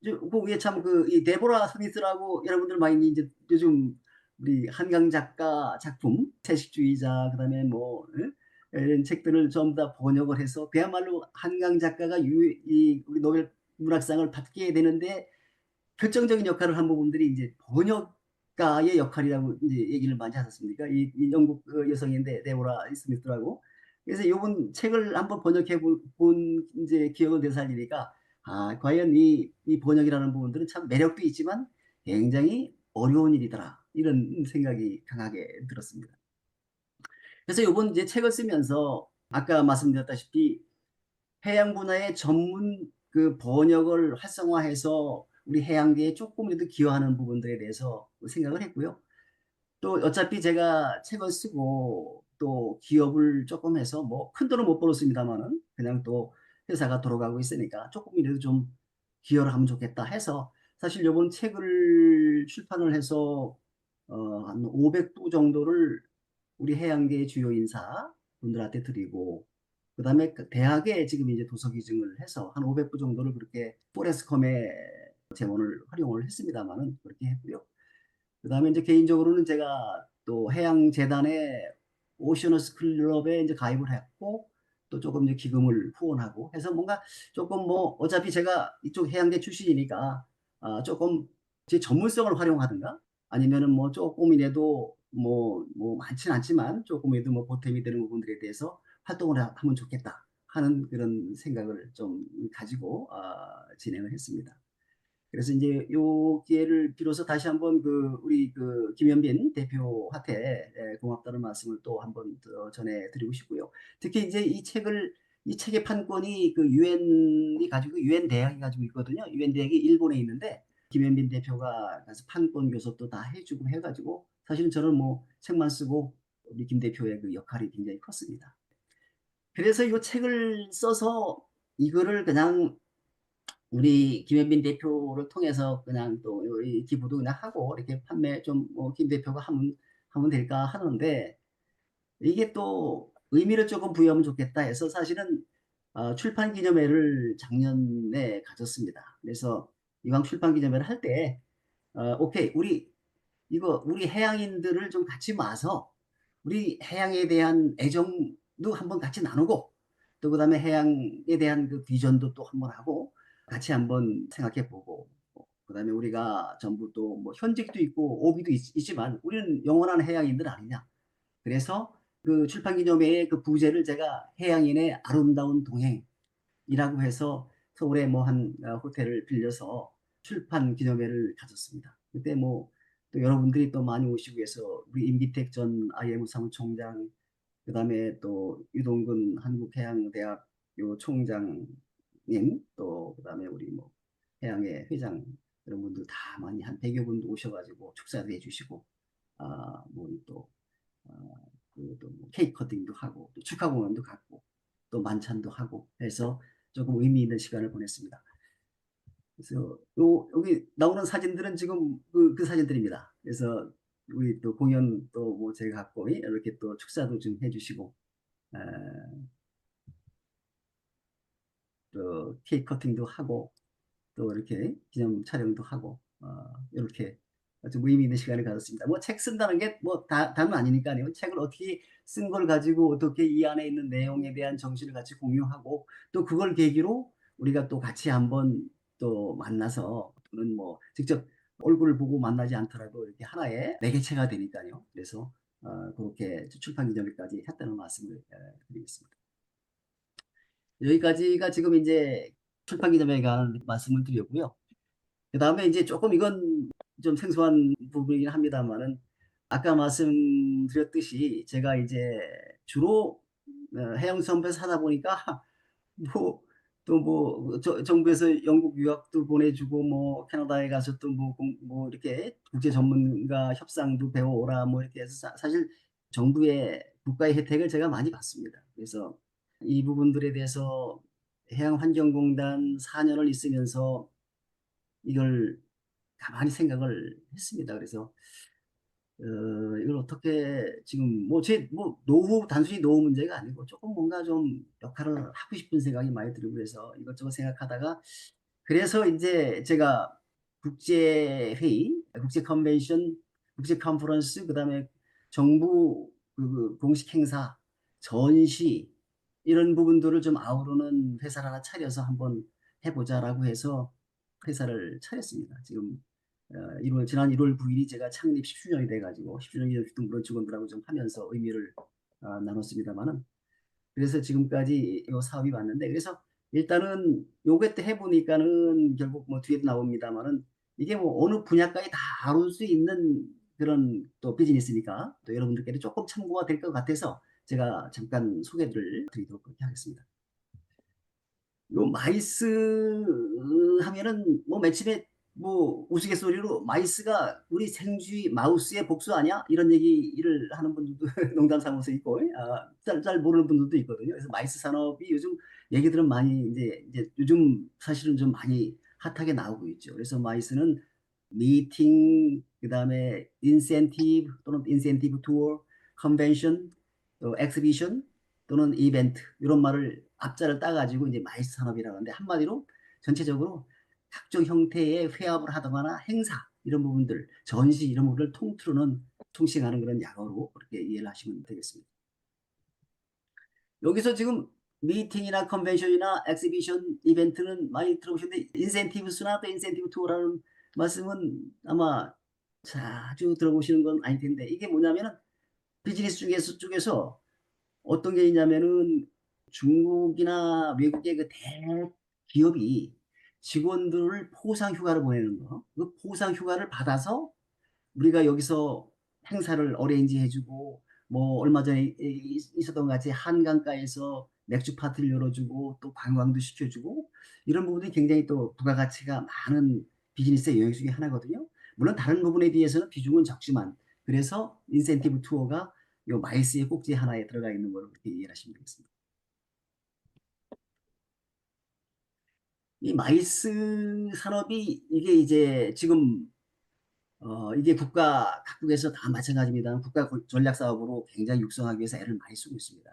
그 위에 참 이 데보라 스미스라고 여러분들 많이 이제 요즘 우리 한강 작가 작품 채식주의자 그다음에 이런 책들을 전부 다 번역을 해서 그야말로 한강 작가가 우리 노벨 문학상을 받게 되는데 결정적인 역할을 한 부분들이 이제 번역가의 역할이라고 이제 얘기를 많이 하셨습니까? 이 영국 여성인데 데보라 스미스라고. 그래서 이번 책을 한번 번역해 본 이제 기억은 되살리니까 과연 이 번역이라는 부분들은 참 매력도 있지만 굉장히 어려운 일이더라. 이런 생각이 강하게 들었습니다. 그래서 이번 이제 책을 쓰면서 아까 말씀드렸다시피 해양 분야의 전문 그 번역을 활성화해서 우리 해양계에 조금이라도 기여하는 부분들에 대해서 생각을 했고요. 또 어차피 제가 책을 쓰고 또 기업을 조금 해서 큰 돈은 못 벌었습니다만은 그냥 또 회사가 돌아가고 있으니까 조금이라도 좀 기여를 하면 좋겠다 해서 사실 이번 책을 출판을 해서 한 500부 정도를 우리 해양계의 주요 인사 분들한테 드리고, 그다음에 그 대학에 지금 이제 도서 기증을 해서 한 500부 정도를 그렇게 포레스컴의 재원을 활용을 했습니다만은 그렇게 했고요. 그다음에 이제 개인적으로는 제가 또 해양재단의 오션어스 클럽에 이제 가입을 했고, 또 조금 이제 기금을 후원하고 해서 뭔가 조금 뭐 어차피 제가 이쪽 해양대 출신이니까 조금 제 전문성을 활용하든가 아니면은 뭐 조금이라도 뭐 많지는 않지만 조금이라도 뭐 보탬이 되는 부분들에 대해서 활동을 하면 좋겠다 하는 그런 생각을 좀 가지고 진행을 했습니다. 그래서 이제 요 기회를 빌어서 다시 한번 우리 김현빈 대표한테 고맙다는 말씀을 또 한번 더 전해드리고 싶고요. 특히 이제 이 책의 판권이 유엔이 가지고 유엔 대학이 가지고 있거든요. 유엔 대학이 일본에 있는데 김현빈 대표가 가서 판권 교섭도 다 해주고 해가지고 사실은 저는 뭐 책만 쓰고 우리 김 대표의 그 역할이 굉장히 컸습니다. 그래서 이 책을 써서 이거를 그냥 우리 김현빈 대표를 통해서 그냥 또 이 기부도 그냥 하고 이렇게 판매 좀 김 대표가 하면 될까 하는데, 이게 또 의미를 조금 부여하면 좋겠다 해서 사실은 출판 기념회를 작년에 가졌습니다. 그래서 이왕 출판 기념회를 할 때 오케이, 우리 해양인들을 좀 같이 모아서 우리 해양에 대한 애정도 한번 같이 나누고, 또 그다음에 해양에 대한 그 비전도 또 한번 하고 같이 한번 생각해 보고, 그다음에 우리가 전부 또 뭐 현직도 있고 오비도 있지만 우리는 영원한 해양인들 아니냐. 그래서 그 출판 기념회의 그 부제를 제가 해양인의 아름다운 동행이라고 해서 서울에 뭐 한 호텔을 빌려서 출판 기념회를 가졌습니다. 그때 뭐 또 여러분들이 또 많이 오시고 해서 우리 임기택 전 IM 사무총장, 그다음에 또 유동근 한국해양대학 요 총장님, 또 그다음에 우리 뭐 해양의 회장 이런 분들 다 많이 한 100여 분도 오셔가지고 축사도 해주시고 뭐또 뭐 케이크 커팅도 하고 또 축하 공연도 갖고 또 만찬도 하고 해서 조금 의미 있는 시간을 보냈습니다. 그래서 여기 나오는 사진들은 지금 그 사진들입니다. 그래서 우리 또 공연 또 뭐 제가 갖고 이렇게 또 축사도 좀 해주시고 또 케이크 커팅도 하고 또 이렇게 기념 촬영도 하고 이렇게 아주 의미 있는 시간을 가졌습니다. 뭐 책 쓴다는 게 뭐 다는 아니니까요. 책을 어떻게 쓴 걸 가지고 어떻게 이 안에 있는 내용에 대한 정신을 같이 공유하고 또 그걸 계기로 우리가 또 같이 한번 또 만나서 또는 뭐 직접 얼굴을 보고 만나지 않더라도 이렇게 하나의 매개체가 되니까요. 그래서 그렇게 출판 기념회까지 했다는 말씀을 드리겠습니다. 여기까지가 지금 이제 출판 기념회에 관한 말씀을 드렸고요. 그 다음에 이제 조금 이건 좀 생소한 부분이긴 합니다만은 아까 말씀드렸듯이 제가 이제 주로 해양수산부에서 하다 보니까 뭐 또 뭐 정부에서 영국 유학도 보내주고 뭐 캐나다에 가서 또 뭐 이렇게 국제 전문가 협상도 배워오라 뭐 이렇게 해서 사실 정부의 국가의 혜택을 제가 많이 받습니다. 그래서 이 부분들에 대해서 해양환경공단 4년을 있으면서 이걸 가만히 생각을 했습니다. 그래서 이걸 어떻게 지금 뭐 노후 단순히 노후 문제가 아니고 조금 뭔가 좀 역할을 하고 싶은 생각이 많이 들고 그래서 이것저것 생각하다가 그래서 이제 제가 국제회의, 국제 컨벤션, 국제 컨퍼런스, 그다음에 정부 공식 행사, 전시 이런 부분들을 좀 아우르는 회사를 하나 차려서 한번 해보자라고 해서 회사를 차렸습니다. 지금 지난 1월 9일이 제가 창립 10주년이 돼가지고 10주년 기념 물론 직원들하고 좀 하면서 의미를 나눴습니다만은 그래서 지금까지 이 사업이 왔는데 그래서 일단은 요게 때 해보니까는 결국 뭐 뒤에도 나옵니다만은 이게 뭐 어느 분야까지 다 다룰 수 있는 그런 또 비즈니스니까 또 여러분들께도 조금 참고가 될 것 같아서 제가 잠깐 소개를 드리도록 그렇게 하겠습니다. 요 마이스 하면은 뭐 맨 처음에 뭐 우스갯소리로 마이스가 우리 생쥐 마우스의 복수 아니야? 이런 얘기를 하는 분들도 농담 삼아서 있고 잘 모르는 분들도 있거든요. 그래서 마이스 산업이 요즘 얘기들은 많이 이제 요즘 사실은 좀 많이 핫하게 나오고 있죠. 그래서 마이스는 미팅, 그다음에 인센티브 또는 인센티브 투어, 컨벤션, 또 엑스비션 또는 이벤트 이런 말을 앞자를 따가지고 이제 마이스 산업이라고 하는데 한마디로 전체적으로 각종 형태의 회합을 하거나 행사 이런 부분들, 전시 이런 부분을 통틀어는 통칭하는 그런 약어로 그렇게 이해를 하시면 되겠습니다. 여기서 지금 미팅이나 컨벤션이나 엑시비션 이벤트는 많이 들어보셨는데 인센티브스나 또 인센티브 투어라는 말씀은 아마 자주 들어보시는 건 아닐 텐데 이게 뭐냐면은 비즈니스 쪽에서 어떤 게 있냐면은 중국이나 외국의 그 대기업이 직원들을 포상 휴가를 보내는 거. 그 포상 휴가를 받아서 우리가 여기서 행사를 어레인지 해주고 뭐 얼마 전에 있었던 것 같이 한강가에서 맥주 파티를 열어주고 또 관광도 시켜주고 이런 부분들이 굉장히 또 부가가치가 많은 비즈니스의 영역 중에 하나거든요. 물론 다른 부분에 비해서는 비중은 적지만 그래서 인센티브 투어가 요 마이스의 꼭지 하나에 들어가 있는 걸로 그렇게 이해하시면 되겠습니다. 이 마이스 산업이 이게 이제 지금 이게 각국에서 다 마찬가지입니다. 국가 전략 사업으로 굉장히 육성하기 위해서 애를 많이 쓰고 있습니다.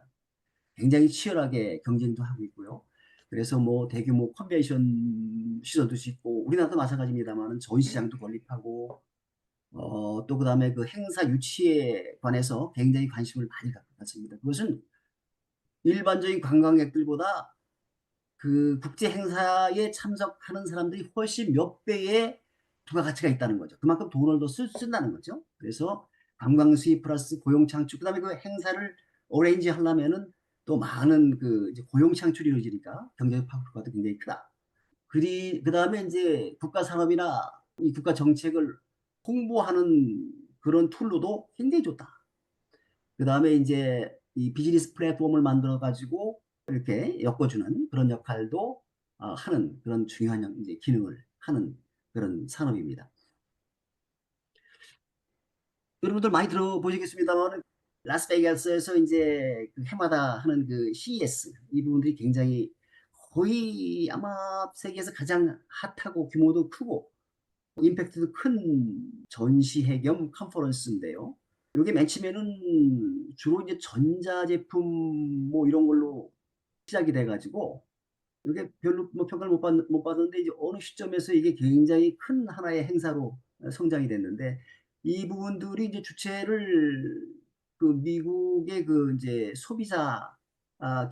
굉장히 치열하게 경쟁도 하고 있고요. 그래서 뭐 대규모 컨벤션 시설도 짓고 우리나라도 마찬가지입니다만 전시장도 건립하고 또 그다음에 그 행사 유치에 관해서 굉장히 관심을 많이 갖고 있습니다. 그것은 일반적인 관광객들보다 그 국제 행사에 참석하는 사람들이 훨씬 몇 배의 부가가치가 있다는 거죠. 그만큼 돈을 더 쓴다는 거죠. 그래서 관광 수입 플러스 고용 창출, 그다음에 그 행사를 어레인지 하려면은 또 많은 그 이제 고용 창출이 이루어지니까 경제적 파급효과도 굉장히 크다. 그다음에 이제 국가 산업이나 이 국가 정책을 홍보하는 그런 툴로도 굉장히 좋다. 그다음에 이제 이 비즈니스 플랫폼을 만들어 가지고 이렇게 엮어주는 그런 역할도 하는 그런 중요한 이제 기능을 하는 그런 산업입니다. 여러분들 많이 들어보시겠습니다만 라스베이거스에서 이제 그 해마다 하는 그 CES 이 부분들이 굉장히 거의 아마 세계에서 가장 핫하고 규모도 크고 임팩트도 큰 전시회 겸 컨퍼런스인데요. 이게 맨 처음에는 주로 이제 전자제품 뭐 이런 걸로 시작이 돼가지고 이게 별로 뭐 평가를 못 받았는데 이제 어느 시점에서 이게 굉장히 큰 하나의 행사로 성장이 됐는데 이 부분들이 이제 주체를 그 미국의 그 이제 소비자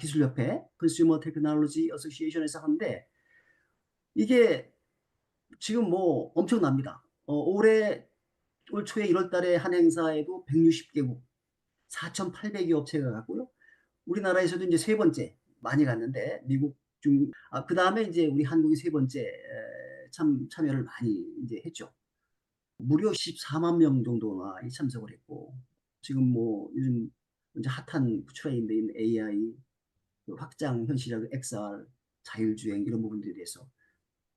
기술협회 컨슈머 테크놀로지 어소시에이션에서 하는데 이게 지금 뭐 엄청납니다. 올 초에 1월 달에 한 행사에도 160개국 4,800여 업체가 갔고요. 우리나라에서도 이제 세 번째 많이 갔는데 미국 그 다음에 이제 우리 한국이 세 번째 참여를 많이 이제 했죠. 무려 14만 명 정도가 참석을 했고 지금 뭐 요즘 이제 핫한 트렌드인 AI, 확장 현실적 XR, 자율주행 이런 부분들에 대해서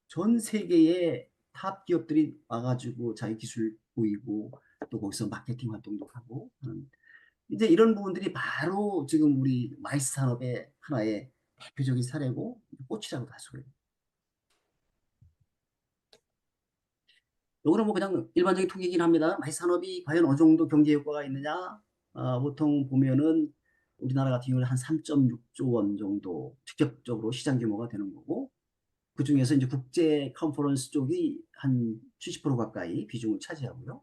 전 세계의 탑 기업들이 와가지고 자기 기술 보이고 또 거기서 마케팅 활동도 하고 이제 이런 부분들이 바로 지금 우리 마이스 산업의 하나의 대표적인 사례고 꽃이라고도 할 수가 있습니다. 이거는 뭐 그냥 일반적인 통계이긴 합니다. 마이스 산업이 과연 어느 정도 경제 효과가 있느냐? 보통 보면은 우리나라 같은 경우는 한 3.6조 원 정도 직접적으로 시장 규모가 되는 거고 그 중에서 이제 국제 컨퍼런스 쪽이 한 70% 가까이 비중을 차지하고요.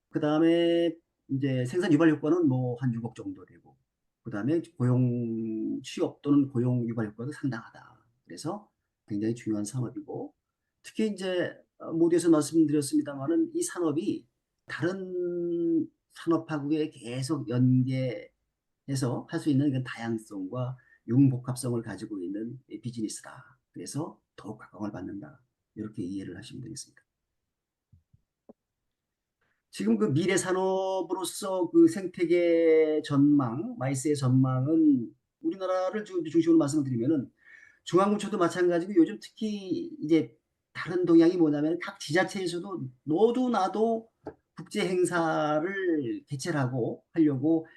그 다음에 이제 생산 유발 효과는 뭐 한 6억 정도 되고, 그 다음에 고용 취업 또는 고용 유발 효과도 상당하다. 그래서 굉장히 중요한 산업이고, 특히 이제 모두에서 말씀드렸습니다만은 이 산업이 다른 산업하고에 계속 연계해서 할 수 있는 그 다양성과 융복합성을 가지고 있는 비즈니스다. 그래서 더욱 각광을 받는다. 이렇게 이해를 하시면 되겠습니다. 지금 그 미래 산업으로서 그 생태계 전망, 마이스의 전망은 우리나라를 중심으로 말씀을 드리면은 중앙군초도 마찬가지고 요즘 특히 이제 다른 동향이 뭐냐면 각 지자체에서도 너도 나도 국제 행사를 개최하고 하려고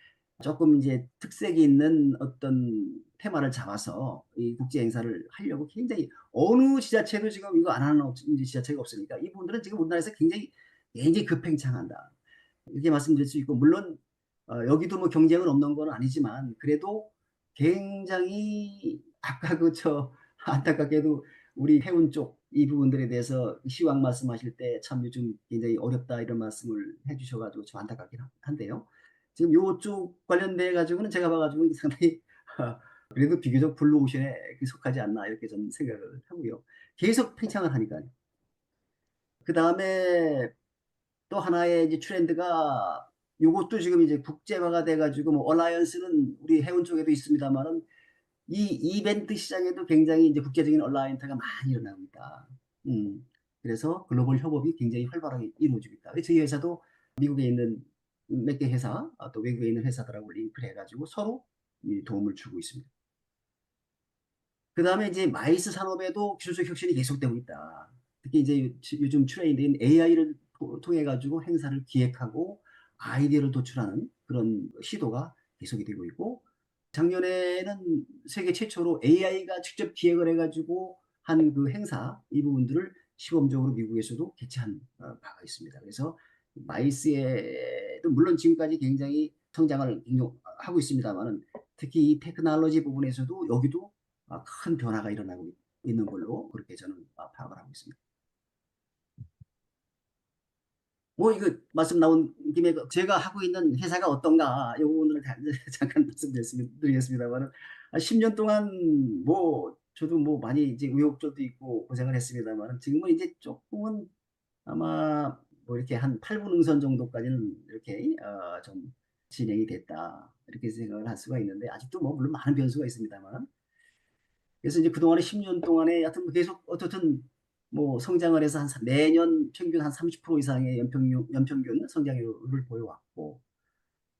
조금 이제 특색이 있는 어떤 테마를 잡아서 이 국제 행사를 하려고 굉장히 어느 지자체도 지금 이거 안 하는 지자체가 없으니까 이분들은 지금 우리나라에서 굉장히 급행창한다. 이렇게 말씀드릴 수 있고, 물론 여기도 뭐 경쟁은 없는 건 아니지만 그래도 굉장히 아까 저 안타깝게도 우리 해운 쪽 이 부분들에 대해서 시황 말씀하실 때 참 요즘 굉장히 어렵다 이런 말씀을 해주셔가지고 좀 안타깝긴 한데요. 지금 요쪽 관련돼 가지고는 제가 봐가지고 상당히 그래도 비교적 블루오션에 속하지 않나 이렇게 좀 생각을 하고요. 계속 팽창을 하니까요. 그 다음에 또 하나의 이제 트렌드가 요것도 지금 이제 국제화가 돼가지고 뭐 얼라이언스는 우리 해운 쪽에도 있습니다만은 이 이벤트 시장에도 굉장히 이제 국제적인 얼라이언스가 많이 일어납니다. 그래서 글로벌 협업이 굉장히 활발하게 이루어지고 있다. 저희 회사도 미국에 있는 몇 개 회사, 또 외국에 있는 회사들하고 링크를 해가지고 서로 도움을 주고 있습니다. 그 다음에 이제 마이스 산업에도 기술적 혁신이 계속되고 있다. 특히 이제 요즘 트렌드인 AI를 통해 가지고 행사를 기획하고 아이디어를 도출하는 그런 시도가 계속이 되고 있고, 작년에는 세계 최초로 AI가 직접 기획을 해가지고 한 그 행사 이 부분들을 시범적으로 미국에서도 개최한 바가 있습니다. 그래서 마이스에도 물론 지금까지 굉장히 성장을 하고 있습니다만은 특히 이 테크놀로지 부분에서도 여기도 큰 변화가 일어나고 있는 걸로 그렇게 저는 파악을 하고 있습니다. 뭐 이거 말씀 나온 김에 제가 하고 있는 회사가 어떤가 이 부분을 잠깐 말씀드리겠습니다만 10년 동안 뭐 저도 뭐 많이 이제 우여곡절도 있고 고생을 했습니다만 지금은 이제 조금은 아마 뭐 이렇게 한 8분 응선 정도까지는 이렇게 좀 진행이 됐다 이렇게 생각을 할 수가 있는데 아직도 뭐 물론 많은 변수가 있습니다만 그래서 이제 그동안에 10년 동안에 하여튼 뭐 계속 어떻든 뭐 성장을 해서 한 매년 평균 한 30% 이상의 연평균 성장률을 보여왔고,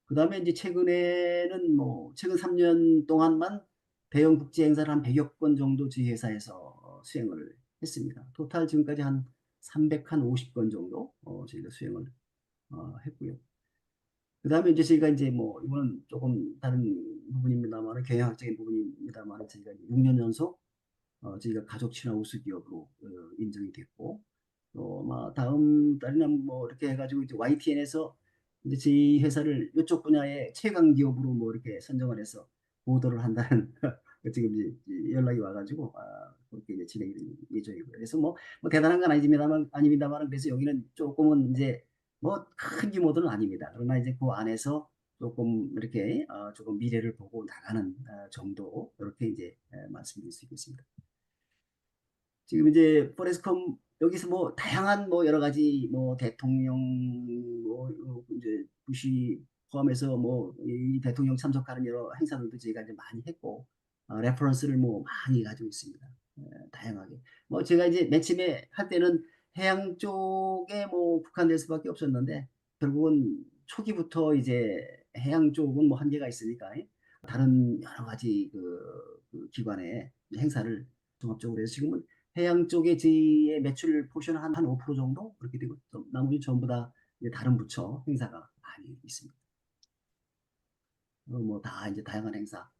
그 다음에 이제 최근에는 뭐 최근 3년 동안만 대형 국제 행사를 한 100여 건 정도 저희 회사에서 수행을 했습니다. 토탈 지금까지 한 350건 정도 저희가 수행을 했고요. 그 다음에 이제 저희가 이제 뭐 이거는 조금 다른 부분입니다만 경영학적인 부분입니다만 저희가 6년 연속 저희가 가족 친화 우수 기업으로 인정이 됐고, 또 다음 달이나 뭐 이렇게 해가지고 이제 YTN에서 이제 저희 회사를 이쪽 분야의 최강 기업으로 뭐 이렇게 선정을 해서 보도를 한다는 지금 이제 연락이 와가지고 그렇게 이제 진행이 될 예정이고요. 그래서 뭐 대단한 건 아닙니다만 그래서 여기는 조금은 이제 뭐 큰 규모들은 아닙니다. 그러나 이제 그 안에서 조금 이렇게 조금 미래를 보고 나가는 정도 이렇게 이제 말씀드릴 수 있겠습니다. 지금 이제 포레스컴 여기서 뭐 다양한 뭐 여러 가지 뭐 대통령 뭐 이제 부시 포함해서 뭐 이 대통령 참석하는 여러 행사들도 저희가 이제 많이 했고 레퍼런스를 뭐 많이 가지고 있습니다. 다양하게 뭐 제가 이제 맨 처음에 할 때는 해양 쪽에 뭐 국한될 수밖에 없었는데 결국은 초기부터 이제 해양 쪽은 뭐 한계가 있으니까 다른 여러 가지 그 기관의 행사를 종합적으로 해서 지금은 해양 쪽에 저희의 매출 포션은 한 5% 정도 그렇게 되고 나머지 전부 다 이제 다른 부처 행사가 많이 있습니다. 뭐 다 이제 다양한 행사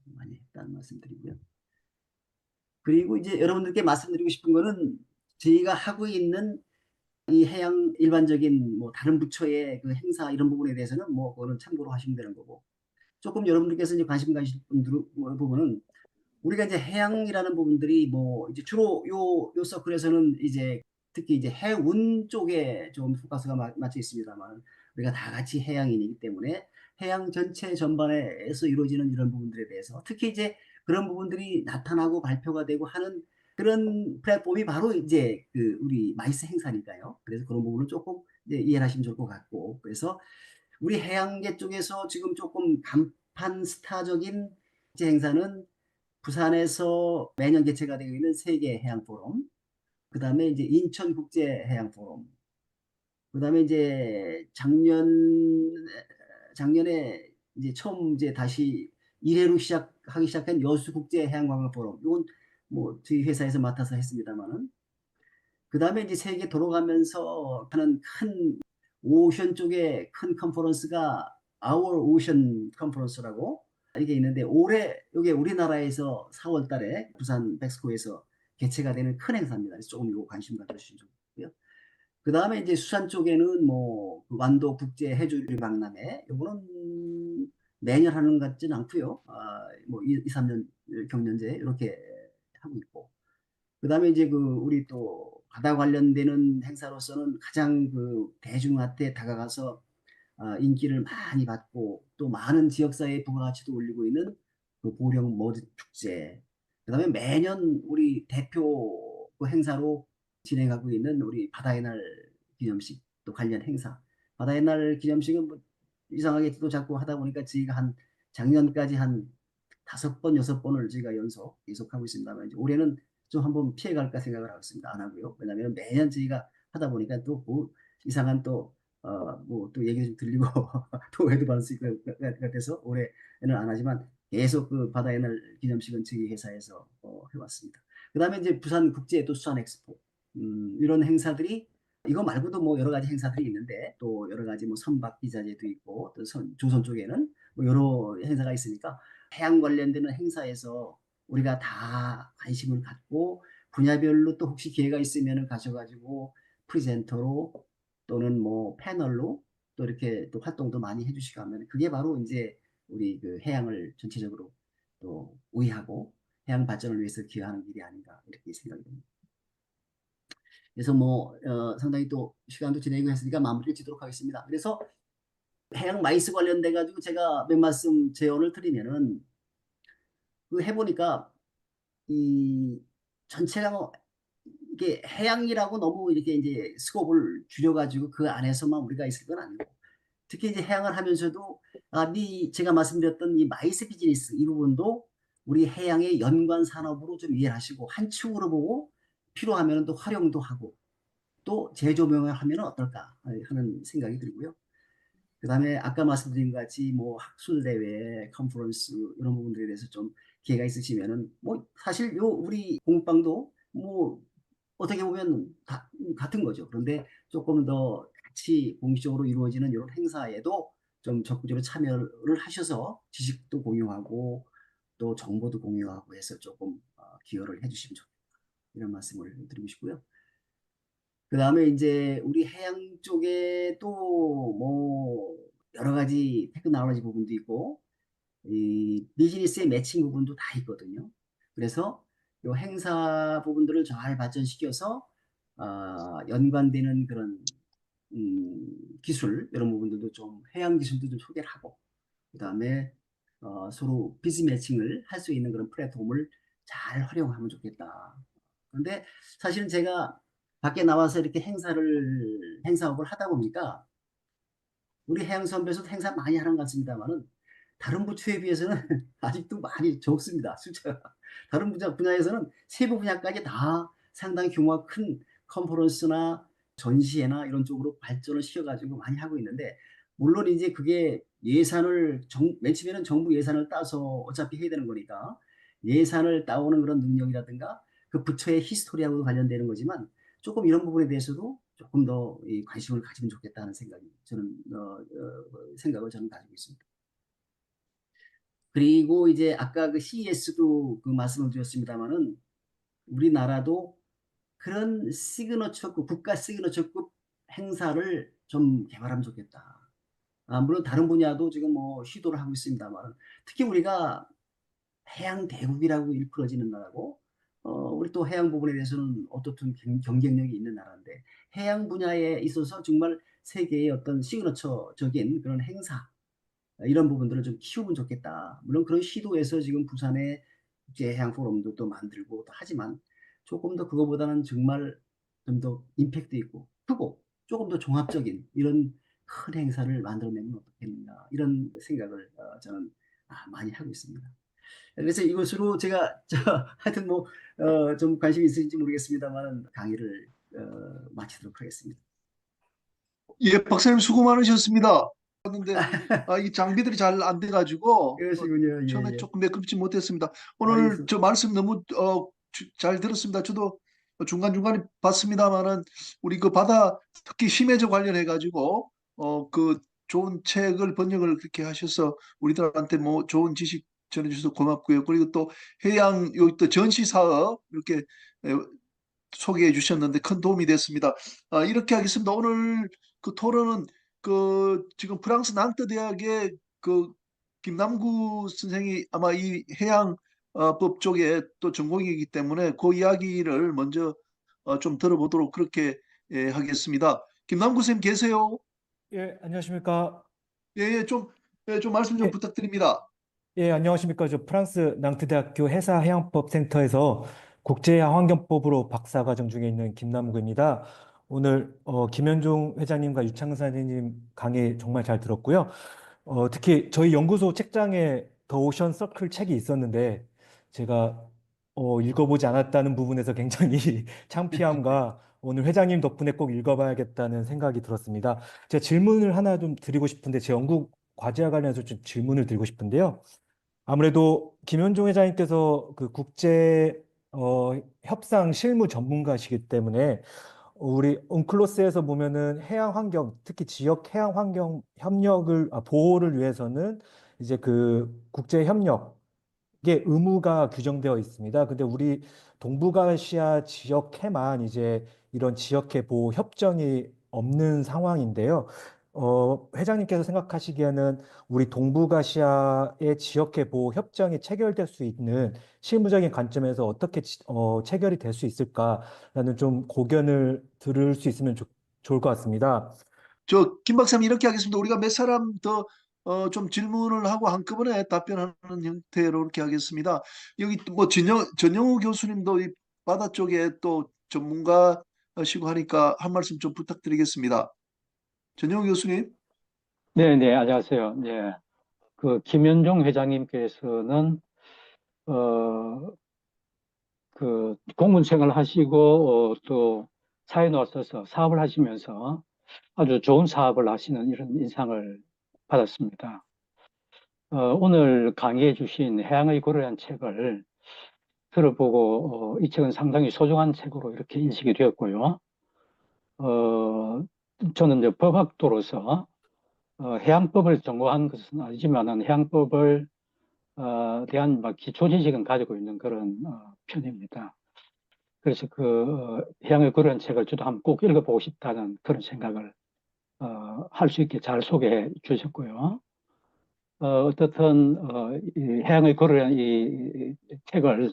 많이 했다는 말씀드리고요. 그리고 이제 여러분들께 말씀드리고 싶은 거는 저희가 하고 있는 이 해양 일반적인 뭐 다른 부처의 그 행사 이런 부분에 대해서는 뭐 그거는 참고로 하시면 되는 거고, 조금 여러분들께서 이제 관심 가실 부분은 우리가 이제 해양이라는 부분들이 뭐 이제 주로 요 서클에서는 이제 특히 이제 해운 쪽에 좀 포커스가 맞춰 있습니다만 우리가 다 같이 해양인이기 때문에 해양 전체 전반에서 이루어지는 이런 부분들에 대해서 특히 이제 그런 부분들이 나타나고 발표가 되고 하는 그런 플랫폼이 바로 이제 그 우리 마이스 행사니까요. 그래서 그런 부분을 조금 이제 이해를 하시면 좋을 것 같고, 그래서 우리 해양계 쪽에서 지금 조금 간판 스타적인 행사는 부산에서 매년 개최가 되고 있는 세계 해양 포럼, 그 다음에 이제 인천 국제 해양 포럼, 그 다음에 이제 작년에 이제 처음 이제 다시 1회로 하기 시작한 여수 국제 해양관광 포럼, 이건 뭐 저희 회사에서 맡아서 했습니다만은, 그 다음에 이제 세계 돌아가면서 하는 큰 오션 쪽에 큰 컨퍼런스가 Our Ocean Conference라고 이게 있는데 올해 이게 우리나라에서 4월 달에 부산 백스코에서 개최가 되는 큰 행사입니다. 그래서 조금 이거 관심 가져주시면 좋고요. 그 다음에 이제 수산 쪽에는 뭐그 완도 국제 해조류 박람회 요거는 매년 하는 것 같지는 않고요. 뭐 2, 3년 경년제 이렇게 하고 있고. 그 다음에 이제 그 우리 또 바다 관련되는 행사로서는 가장 그 대중한테 다가가서 인기를 많이 받고 또 많은 지역사회의 부가가치도 올리고 있는 그 보령 머드 축제. 그다음에 매년 우리 대표 그 행사로 진행하고 있는 우리 바다의 날 기념식 또 관련 행사. 바다의 날 기념식은 뭐 이상하게 또 자꾸 하다 보니까 저희가 한 작년까지 한 5번, 6번을 저희가 계속하고 있습니다만 이제 올해는 좀 한번 피해갈까 생각을 하고 있습니다. 안 하고요. 왜냐하면 매년 저희가 하다 보니까 또 뭐 이상한 또 뭐 또 얘기 좀 들리고 또 오해도 받을 수 있을 것 같아서 올해는 안 하지만 계속 그 바다의 날 기념식은 저희 회사에서 해왔습니다. 그 다음에 이제 부산 국제 또 수산 엑스포 이런 행사들이 이거 말고도 뭐 여러 가지 행사들이 있는데 또 여러 가지 뭐 선박 기자재도 있고 또 조선 쪽에는 뭐 여러 행사가 있으니까 해양 관련되는 행사에서 우리가 다 관심을 갖고 분야별로 또 혹시 기회가 있으면 가셔가지고 프리젠터로 또는 뭐 패널로 또 이렇게 또 활동도 많이 해주시고 하면 그게 바로 이제 우리 그 해양을 전체적으로 또 우위하고 해양 발전을 위해서 기여하는 일이 아닌가 이렇게 생각이 됩니다. 그래서 뭐 상당히 또 시간도 지내고 했으니까 마무리를 짓도록 하겠습니다. 그래서 해양 마이스 관련돼 가지고 제가 몇 말씀 제언을 드리면은 그 해보니까 이 전체가 이게 해양이라고 너무 이렇게 이제 스코프를 줄여가지고 그 안에서만 우리가 있을 건 아니고 특히 이제 해양을 하면서도 제가 말씀드렸던 이 마이스 비즈니스 이 부분도 우리 해양의 연관 산업으로 좀 이해를 하시고 한 축으로 보고 필요하면 또 활용도 하고 또 재조명을 하면 어떨까 하는 생각이 들고요. 그 다음에 아까 말씀드린 것 같이 뭐 학술 대회, 컨퍼런스 이런 부분들에 대해서 좀 기회가 있으시면은 뭐 사실 요 우리 공방도 뭐 어떻게 보면 같은 거죠. 그런데 조금 더 같이 공식적으로 이루어지는 이런 행사에도 좀 적극적으로 참여를 하셔서 지식도 공유하고 또 정보도 공유하고 해서 조금 기여를 해주시면 좋겠다. 이런 말씀을 드리고 싶고요. 그 다음에 이제 우리 해양 쪽에 또 뭐 여러 가지 테크놀로지 부분도 있고 이 비즈니스의 매칭 부분도 다 있거든요. 그래서 이 행사 부분들을 잘 발전시켜서 연관되는 그런 기술 이런 부분들도 좀 해양 기술도 좀 소개를 하고 그 다음에 서로 비즈 매칭을 할 수 있는 그런 플랫폼을 잘 활용하면 좋겠다. 그런데 사실은 제가 밖에 나와서 이렇게 행사업을 하다 보니까 우리 해양선배에서도 행사 많이 하는 것 같습니다만은 다른 부처에 비해서는 아직도 많이 적습니다. 숫자가. 다른 분야에서는 세부 분야까지 다 상당히 규모가 큰 컨퍼런스나 전시회나 이런 쪽으로 발전을 시켜가지고 많이 하고 있는데 물론 이제 그게 맨 처음에는 정부 예산을 따서 어차피 해야 되는 거니까 예산을 따오는 그런 능력이라든가 그 부처의 히스토리하고 관련되는 거지만 조금 이런 부분에 대해서도 조금 더 관심을 가지면 좋겠다는 생각을 저는 가지고 있습니다. 그리고 이제 아까 그 CES도 그 말씀을 드렸습니다만은 우리나라도 그런 시그너처급, 국가 시그너처급 행사를 좀 개발하면 좋겠다. 물론 다른 분야도 지금 뭐 시도를 하고 있습니다만 특히 우리가 해양 대국이라고 일컬어지는 나라고 우리 또 해양 부분에 대해서는 어떻든 경쟁력이 있는 나라인데 해양 분야에 있어서 정말 세계의 어떤 시그너처적인 그런 행사 이런 부분들을 좀 키우면 좋겠다. 물론 그런 시도에서 지금 부산에 국제해양 포럼도 또 만들고 또 하지만 조금 더 그거보다는 정말 좀 더 임팩트 있고 크고 조금 더 종합적인 이런 큰 행사를 만들어내면 어떻겠는가 이런 생각을 저는 많이 하고 있습니다. 그래서 이것으로 제가 하여튼 뭐 좀 관심이 있으신지 모르겠습니다만 강의를 마치도록 하겠습니다. 예, 박사님 수고 많으셨습니다. 근데 이 장비들이 잘 안 돼가지고 그러시군요. 예, 처음에 예. 조금 매끄럽지 못했습니다. 오늘 알겠습니다. 저 말씀 너무 잘 들었습니다. 저도 중간중간에 봤습니다만은 우리 그 바다 특히 심해저 관련해가지고 그 좋은 책을 번역을 그렇게 하셔서 우리들한테 뭐 좋은 지식 전해주셔서 고맙고요. 그리고 또 해양 여기 또 전시 사업 이렇게 에, 소개해 주셨는데 큰 도움이 됐습니다. 이렇게 하겠습니다. 오늘 그 토론은 그 지금 프랑스 낭트 대학의 그 김남구 선생이 아마 이 해양 법 쪽에 또 전공이기 때문에 그 이야기를 먼저 좀 들어보도록 그렇게 하겠습니다. 김남구 선생님 계세요? 예, 안녕하십니까. 예, 예, 좀 말씀 좀 예, 부탁드립니다. 예, 안녕하십니까. 저 프랑스 낭트대학교 해사해양법 센터에서 국제환경법으로 박사과정 중에 있는 김남구입니다. 오늘 김현종 회장님과 유창근 선생님 강의 정말 잘 들었고요. 특히 저희 연구소 책장에 더 오션 서클 책이 있었는데 제가 읽어보지 않았다는 부분에서 굉장히 창피함과 오늘 회장님 덕분에 꼭 읽어봐야겠다는 생각이 들었습니다. 제가 질문을 하나 좀 드리고 싶은데 제 연구 과제와 관련해서 좀 질문을 드리고 싶은데요. 아무래도 김현종 회장님께서 그 국제 협상 실무 전문가시기 때문에 우리 웅클로스에서 보면은 해양 환경, 특히 지역 해양 환경 협력을 보호를 위해서는 이제 그 국제 협력의 의무가 규정되어 있습니다. 근데 우리 동북아시아 지역해만 이제 이런 지역해 보호 협정이 없는 상황인데요. 회장님께서 생각하시기에는 우리 동북아시아의 지역해 보호 협정이 체결될 수 있는 실무적인 관점에서 어떻게 체결이 될 수 있을까라는 좀 고견을 들을 수 있으면 좋을 것 같습니다. 김 박사님 이렇게 하겠습니다. 우리가 몇 사람 더 좀 질문을 하고 한꺼번에 답변하는 형태로 이렇게 하겠습니다. 여기 뭐 전영우 교수님도 이 바다 쪽에 또 전문가시고 하니까 한 말씀 좀 부탁드리겠습니다. 전영우 교수님. 네, 안녕하세요. 네, 그 김현종 회장님께서는 어, 그 공무원 생활을 하시고 또 사회 나와서 사업을 하시면서 아주 좋은 사업을 하시는 이런 인상을 받았습니다. 오늘 강의해 주신 해양의 고래라는 책을 들어보고 이 책은 상당히 소중한 책으로 이렇게 인식이 되었고요. 저는 이제 법학도로서 해양법을 전공한 것은 아니지만은 해양법을 대한 막 기초 지식은 가지고 있는 그런 편입니다. 그래서 해양의 그런 책을 저도 한번 꼭 읽어보고 싶다는 그런 생각을 할 수 있게 잘 소개해 주셨고요. 어떻든 이 해양의 그런 이 책을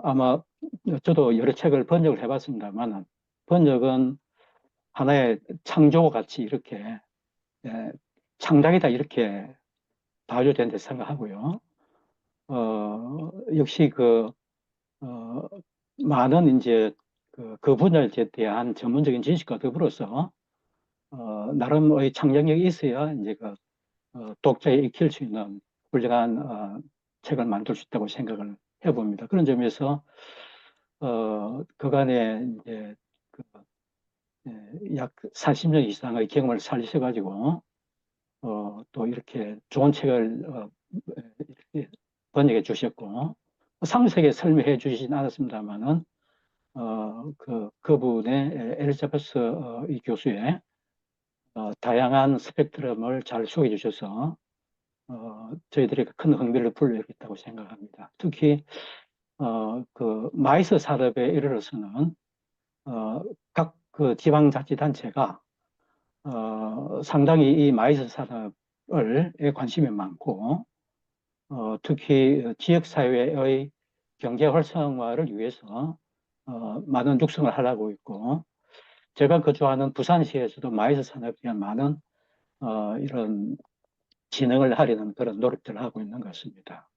아마 저도 여러 책을 번역을 해봤습니다만 번역은 하나의 창조와 같이 이렇게 창작이다 이렇게 봐줘야 된다 생각하고요. 역시 많은 이제 그 분야에 대한 전문적인 지식과 더불어서, 나름의 창작력이 있어야 이제 독자에 익힐 수 있는 훌륭한, 책을 만들 수 있다고 생각을 해봅니다. 그런 점에서, 그간에 이제 약 40년 이상의 경험을 살리셔가지고, 또 이렇게 좋은 책을, 이렇게 번역해 주셨고, 상세하게 설명해 주시진 않았습니다만은, 그분의 엘리자베스 이 교수의 다양한 스펙트럼을 잘 소개해 주셔서 저희들에게 큰 흥미를 불러일으켰다고 생각합니다. 특히 마이스 산업에 이르러서는 각 그 지방자치단체가 상당히 이 마이스 산업에 관심이 많고 특히 지역사회의 경제 활성화를 위해서 많은 육성을 하려고 있고, 제가 거주하는 부산시에서도 마이스 산업에 대한 많은 이런 진흥을 하려는 그런 노력들을 하고 있는 것 같습니다.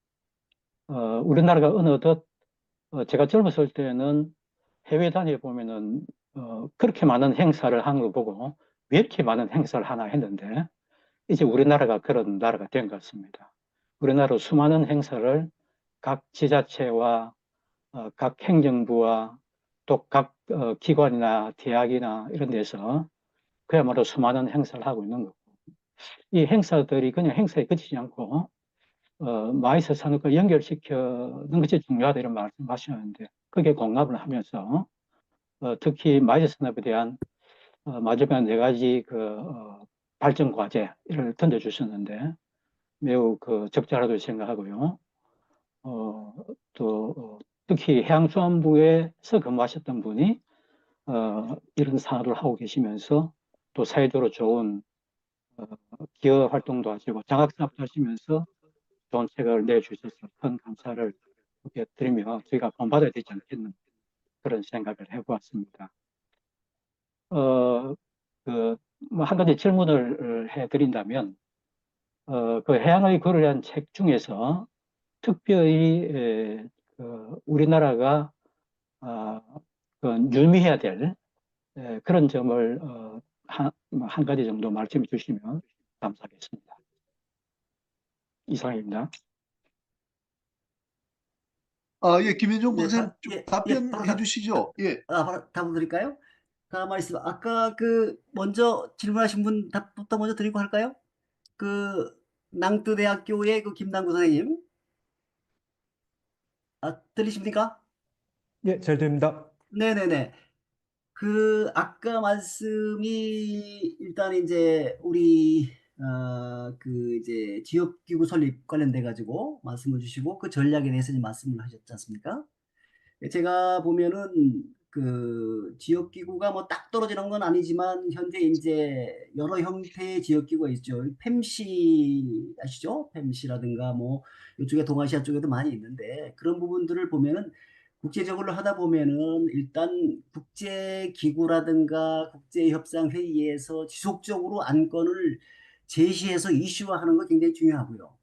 우리나라가 어느덧 제가 젊었을 때는 해외 다녀보면은 그렇게 많은 행사를 하는 거 보고 왜 이렇게 많은 행사를 하나 했는데 이제 우리나라가 그런 나라가 된 것 같습니다. 우리나라 수많은 행사를 각 지자체와 각 행정부와 또 각 기관이나 대학이나 이런 데서 그야말로 수많은 행사를 하고 있는 거고, 이 행사들이 그냥 행사에 그치지 않고 마이스 산업과 연결시키는 것이 중요하다 이런 말씀하셨는데 그게 공감을 하면서 특히 마이스 산업에 대한 마지막 네 가지 발전 과제를 던져주셨는데 매우 그 적절하다고 생각하고요. 또 특히 해양수산부에서 근무하셨던 분이 이런 산업을 하고 계시면서 또 사회적으로 좋은 기여 활동도 하시고 장학사업도 하시면서 좋은 책을 내주셔서 큰 감사를 드리며 저희가 본받아야 되지 않겠는 그런 생각을 해보았습니다. 뭐 한 가지 질문을 해드린다면, 그 해양의 글을 위한 책 중에서 특별히 우리나라가 유의해야 될 그런 점을 한 가지 정도 말씀해 주시면 감사하겠습니다. 이상입니다. 예, 김현종 네, 박사님 좀 답변해 바로 주시죠. 예. 바로 답을 드릴까요? 가만히 있어. 아까 그 먼저 질문하신 분 답부터 먼저 드리고 할까요? 그 낭뜨대학교의 그 김남구 선생님, 들리십니까? 예, 잘 됩니다. 네네네. 그 아까 말씀이 일단 이제 우리 그 이제 지역기구 설립 관련돼 가지고 말씀을 주시고 그 전략에 대해서 이제 말씀을 하셨지 않습니까? 제가 보면은 그 지역기구가 뭐 딱 떨어지는 건 아니지만 현재 이제 여러 형태의 지역기구가 있죠. 팸시 아시죠? 팸시라든가 뭐 이쪽에 동아시아 쪽에도 많이 있는데 그런 부분들을 보면은 국제적으로 하다 보면은 일단 국제기구라든가 국제협상회의에서 지속적으로 안건을 제시해서 이슈화하는 거 굉장히 중요하고요.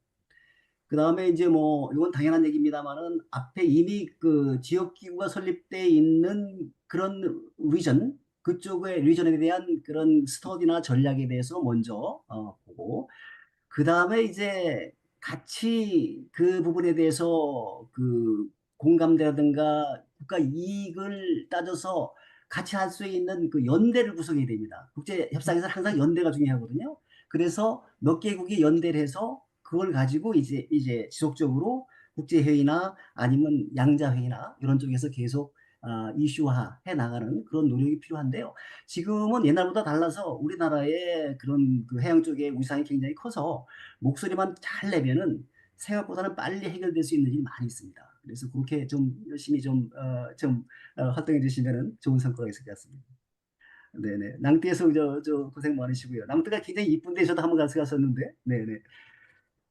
그 다음에 이제 뭐 이건 당연한 얘기입니다만은 앞에 이미 그 지역 기구가 설립돼 있는 그런 리전 그쪽의 리전에 대한 그런 스터디나 전략에 대해서 먼저 보고 그 다음에 이제 같이 그 부분에 대해서 그 공감대라든가 국가 이익을 따져서 같이 할 수 있는 그 연대를 구성해야 됩니다. 국제 협상에서 항상 연대가 중요하거든요. 그래서 몇 개국이 연대를 해서 그걸 가지고 이제 지속적으로 국제회의나 아니면 양자회의나 이런 쪽에서 계속 이슈화해 나가는 그런 노력이 필요한데요. 지금은 옛날보다 달라서 우리나라의 그런 그 해양 쪽의 위상이 굉장히 커서 목소리만 잘 내면은 생각보다는 빨리 해결될 수 있는 일이 많이 있습니다. 그래서 그렇게 좀 열심히 활동해 주시면은 좋은 성과가 있을 것 같습니다. 네네. 낭뜨에서 저 고생 많으시고요. 낭뜨가 굉장히 이쁜데 저도 한번 갔었는데. 네네.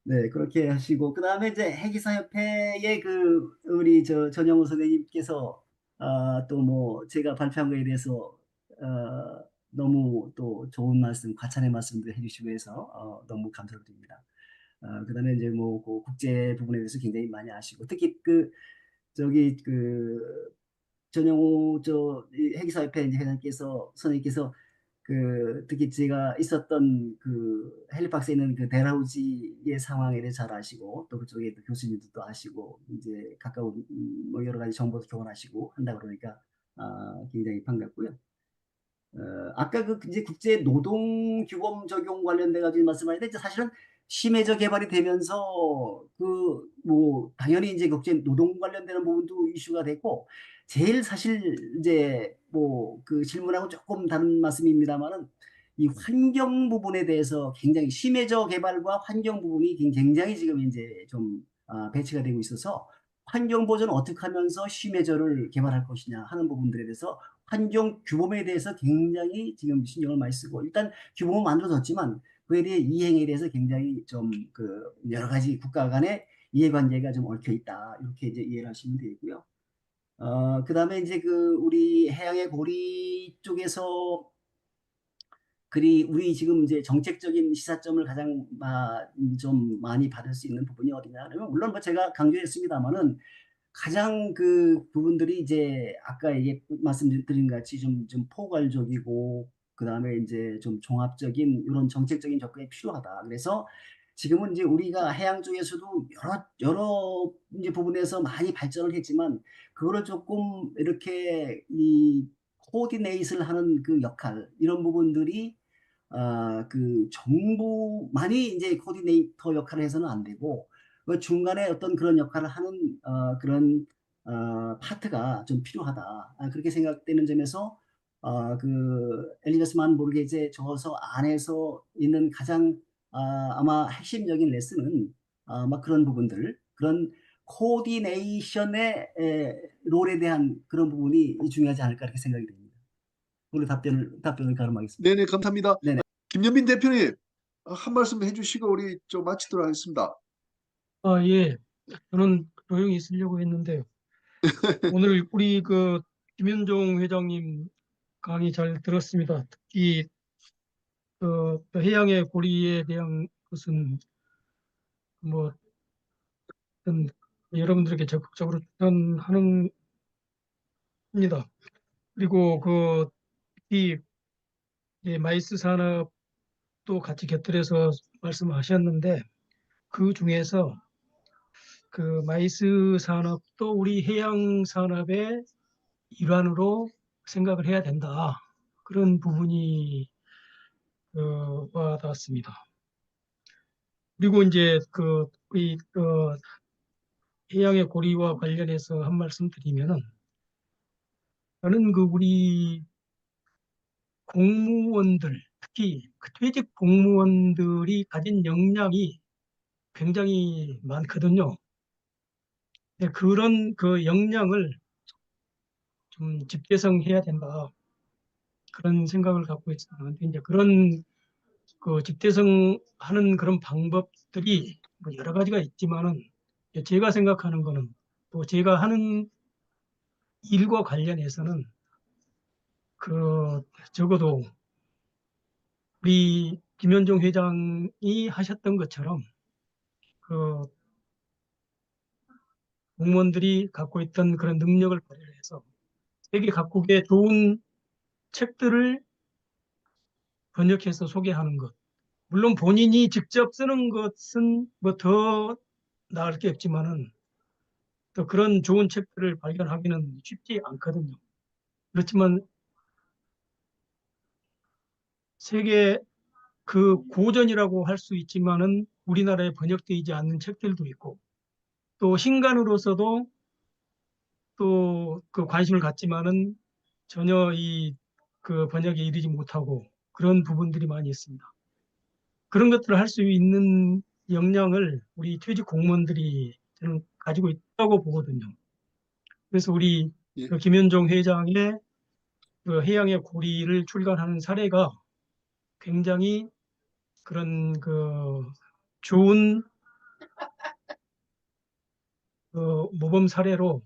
네, 그렇게 하시고, 그 다음에 이제 해기사협회의 그, 우리 전영우 선생님께서, 또 뭐, 제가 발표한 거에 대해서, 너무 또 좋은 말씀, 과찬의 말씀도 해주시고 해서, 너무 감사드립니다. 그 다음에 이제 뭐, 그 국제 부분에 대해서 굉장히 많이 아시고, 특히 저기, 전영우, 이 해기사협회 이제 회장께서, 선생님께서 특히 제가 있었던 그 헬리팍스에 있는 그 델하우지의 상황에 대해 잘 아시고 또 그쪽에 또 교수님들도 아시고 이제 가까운 뭐 여러 가지 정보도 교환하시고 한다 그러니까 굉장히 반갑고요. 아까 그 이제 국제 노동 규범 적용 관련돼 가지고 말씀하셨는데 사실은 심해져 개발이 되면서 그 뭐 당연히 이제 국제 노동 관련되는 부분도 이슈가 됐고 제일 사실 이제 뭐 그 질문하고 조금 다른 말씀입니다만은 이 환경 부분에 대해서 굉장히 심해져 개발과 환경 부분이 굉장히 지금 이제 좀 배치가 되고 있어서 환경 보전 어떻게 하면서 심해져를 개발할 것이냐 하는 부분들에 대해서 환경 규범에 대해서 굉장히 지금 신경을 많이 쓰고 일단 규범은 만들어졌지만 그에 대해 이행에 대해서 굉장히 좀 그 여러 가지 국가 간의 이해관계가 좀 얽혀 있다 이렇게 이제 이해를 하시면 되고요. 그다음에 이제 우리 해양의 고리 쪽에서 우리 지금 이제 정책적인 시사점을 가장 좀 많이 받을 수 있는 부분이 어디냐 하면 물론 뭐 제가 강조했습니다만은 가장 그 부분들이 이제 아까 말씀드린 같이 좀 포괄적이고 그다음에 이제 좀 종합적인 이런 정책적인 접근이 필요하다. 그래서 지금은 이제 우리가 해양 쪽에서도 여러 이제 부분에서 많이 발전을 했지만 그거를 조금 이렇게 이 코디네이트를 하는 그 역할 이런 부분들이 그 정부만이 이제 코디네이터 역할을 해서는 안 되고 그 중간에 어떤 그런 역할을 하는 그런 파트가 좀 필요하다. 그렇게 생각되는 점에서 그 엘리자스만 모르게제 저서 안에서 있는 가장 아마 핵심적인 레슨은 아마 그런 부분들, 그런 코디네이션의 롤에 대한 그런 부분이 중요하지 않을까 이렇게 생각이 됩니다. 오늘 답변을 가름하겠습니다. 네네, 감사합니다. 네네. 김연빈 대표님, 한 말씀 해주시고 우리 좀 마치도록 하겠습니다. 예. 저는 조용히 있으려고 했는데 오늘 우리 그 김현종 회장님 강의 잘 들었습니다. 특히 그 해양의 고리에 대한 것은 뭐 어떤 여러분들에게 적극적으로 추천하는 입니다. 그리고 그 특히 마이스 산업도 같이 곁들여서 말씀하셨는데 그 중에서 그 마이스 산업도 우리 해양 산업의 일환으로 생각을 해야 된다. 그런 부분이 와닿았습니다. 그리고 이제 그 우리 해양의 고리와 관련해서 한 말씀 드리면은 저는 그 우리 공무원들, 특히 그 퇴직 공무원들이 가진 역량이 굉장히 많거든요. 그런 그 역량을 좀 집대성해야 된다. 그런 생각을 갖고 있습니다. 이제 그런 그 집대성하는 그런 방법들이 뭐 여러 가지가 있지만은 제가 생각하는 거는 또 제가 하는 일과 관련해서는 그 적어도 우리 김현종 회장이 하셨던 것처럼 그 공무원들이 갖고 있던 그런 능력을 발휘해서 세계 각국의 좋은 책들을 번역해서 소개하는 것. 물론 본인이 직접 쓰는 것은 뭐 더 나을 게 없지만은 또 그런 좋은 책들을 발견하기는 쉽지 않거든요. 그렇지만 세계 그 고전이라고 할 수 있지만은 우리나라에 번역되지 않는 책들도 있고 또 신간으로서도 또 그 관심을 갖지만은 전혀 그 번역에 이르지 못하고 그런 부분들이 많이 있습니다. 그런 것들을 할 수 있는 역량을 우리 퇴직 공무원들이 저는 가지고 있다고 보거든요. 그래서 우리 예. 그 김현종 회장의 그 해양의 고리를 출간하는 사례가 굉장히 그런 그 좋은 그 모범 사례로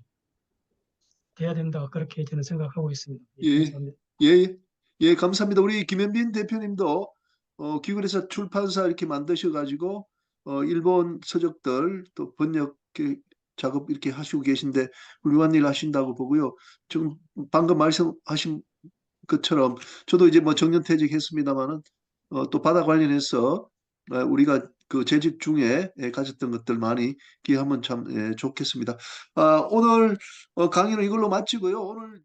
돼야 된다. 그렇게 저는 생각하고 있습니다. 예, 감사합니다. 예, 예, 감사합니다. 우리 김현빈 대표님도 기울에서 출판사 이렇게 만드셔가지고 일본 서적들 또 번역 작업 이렇게 하시고 계신데 훌륭한 일 하신다고 보고요. 지금 방금 말씀하신 것처럼 저도 이제 뭐 정년퇴직했습니다마는 또 바다 관련해서 우리가 그 재직 중에 가졌던 것들 많이 기억하면 참 좋겠습니다. 오늘 강의는 이걸로 마치고요. 오늘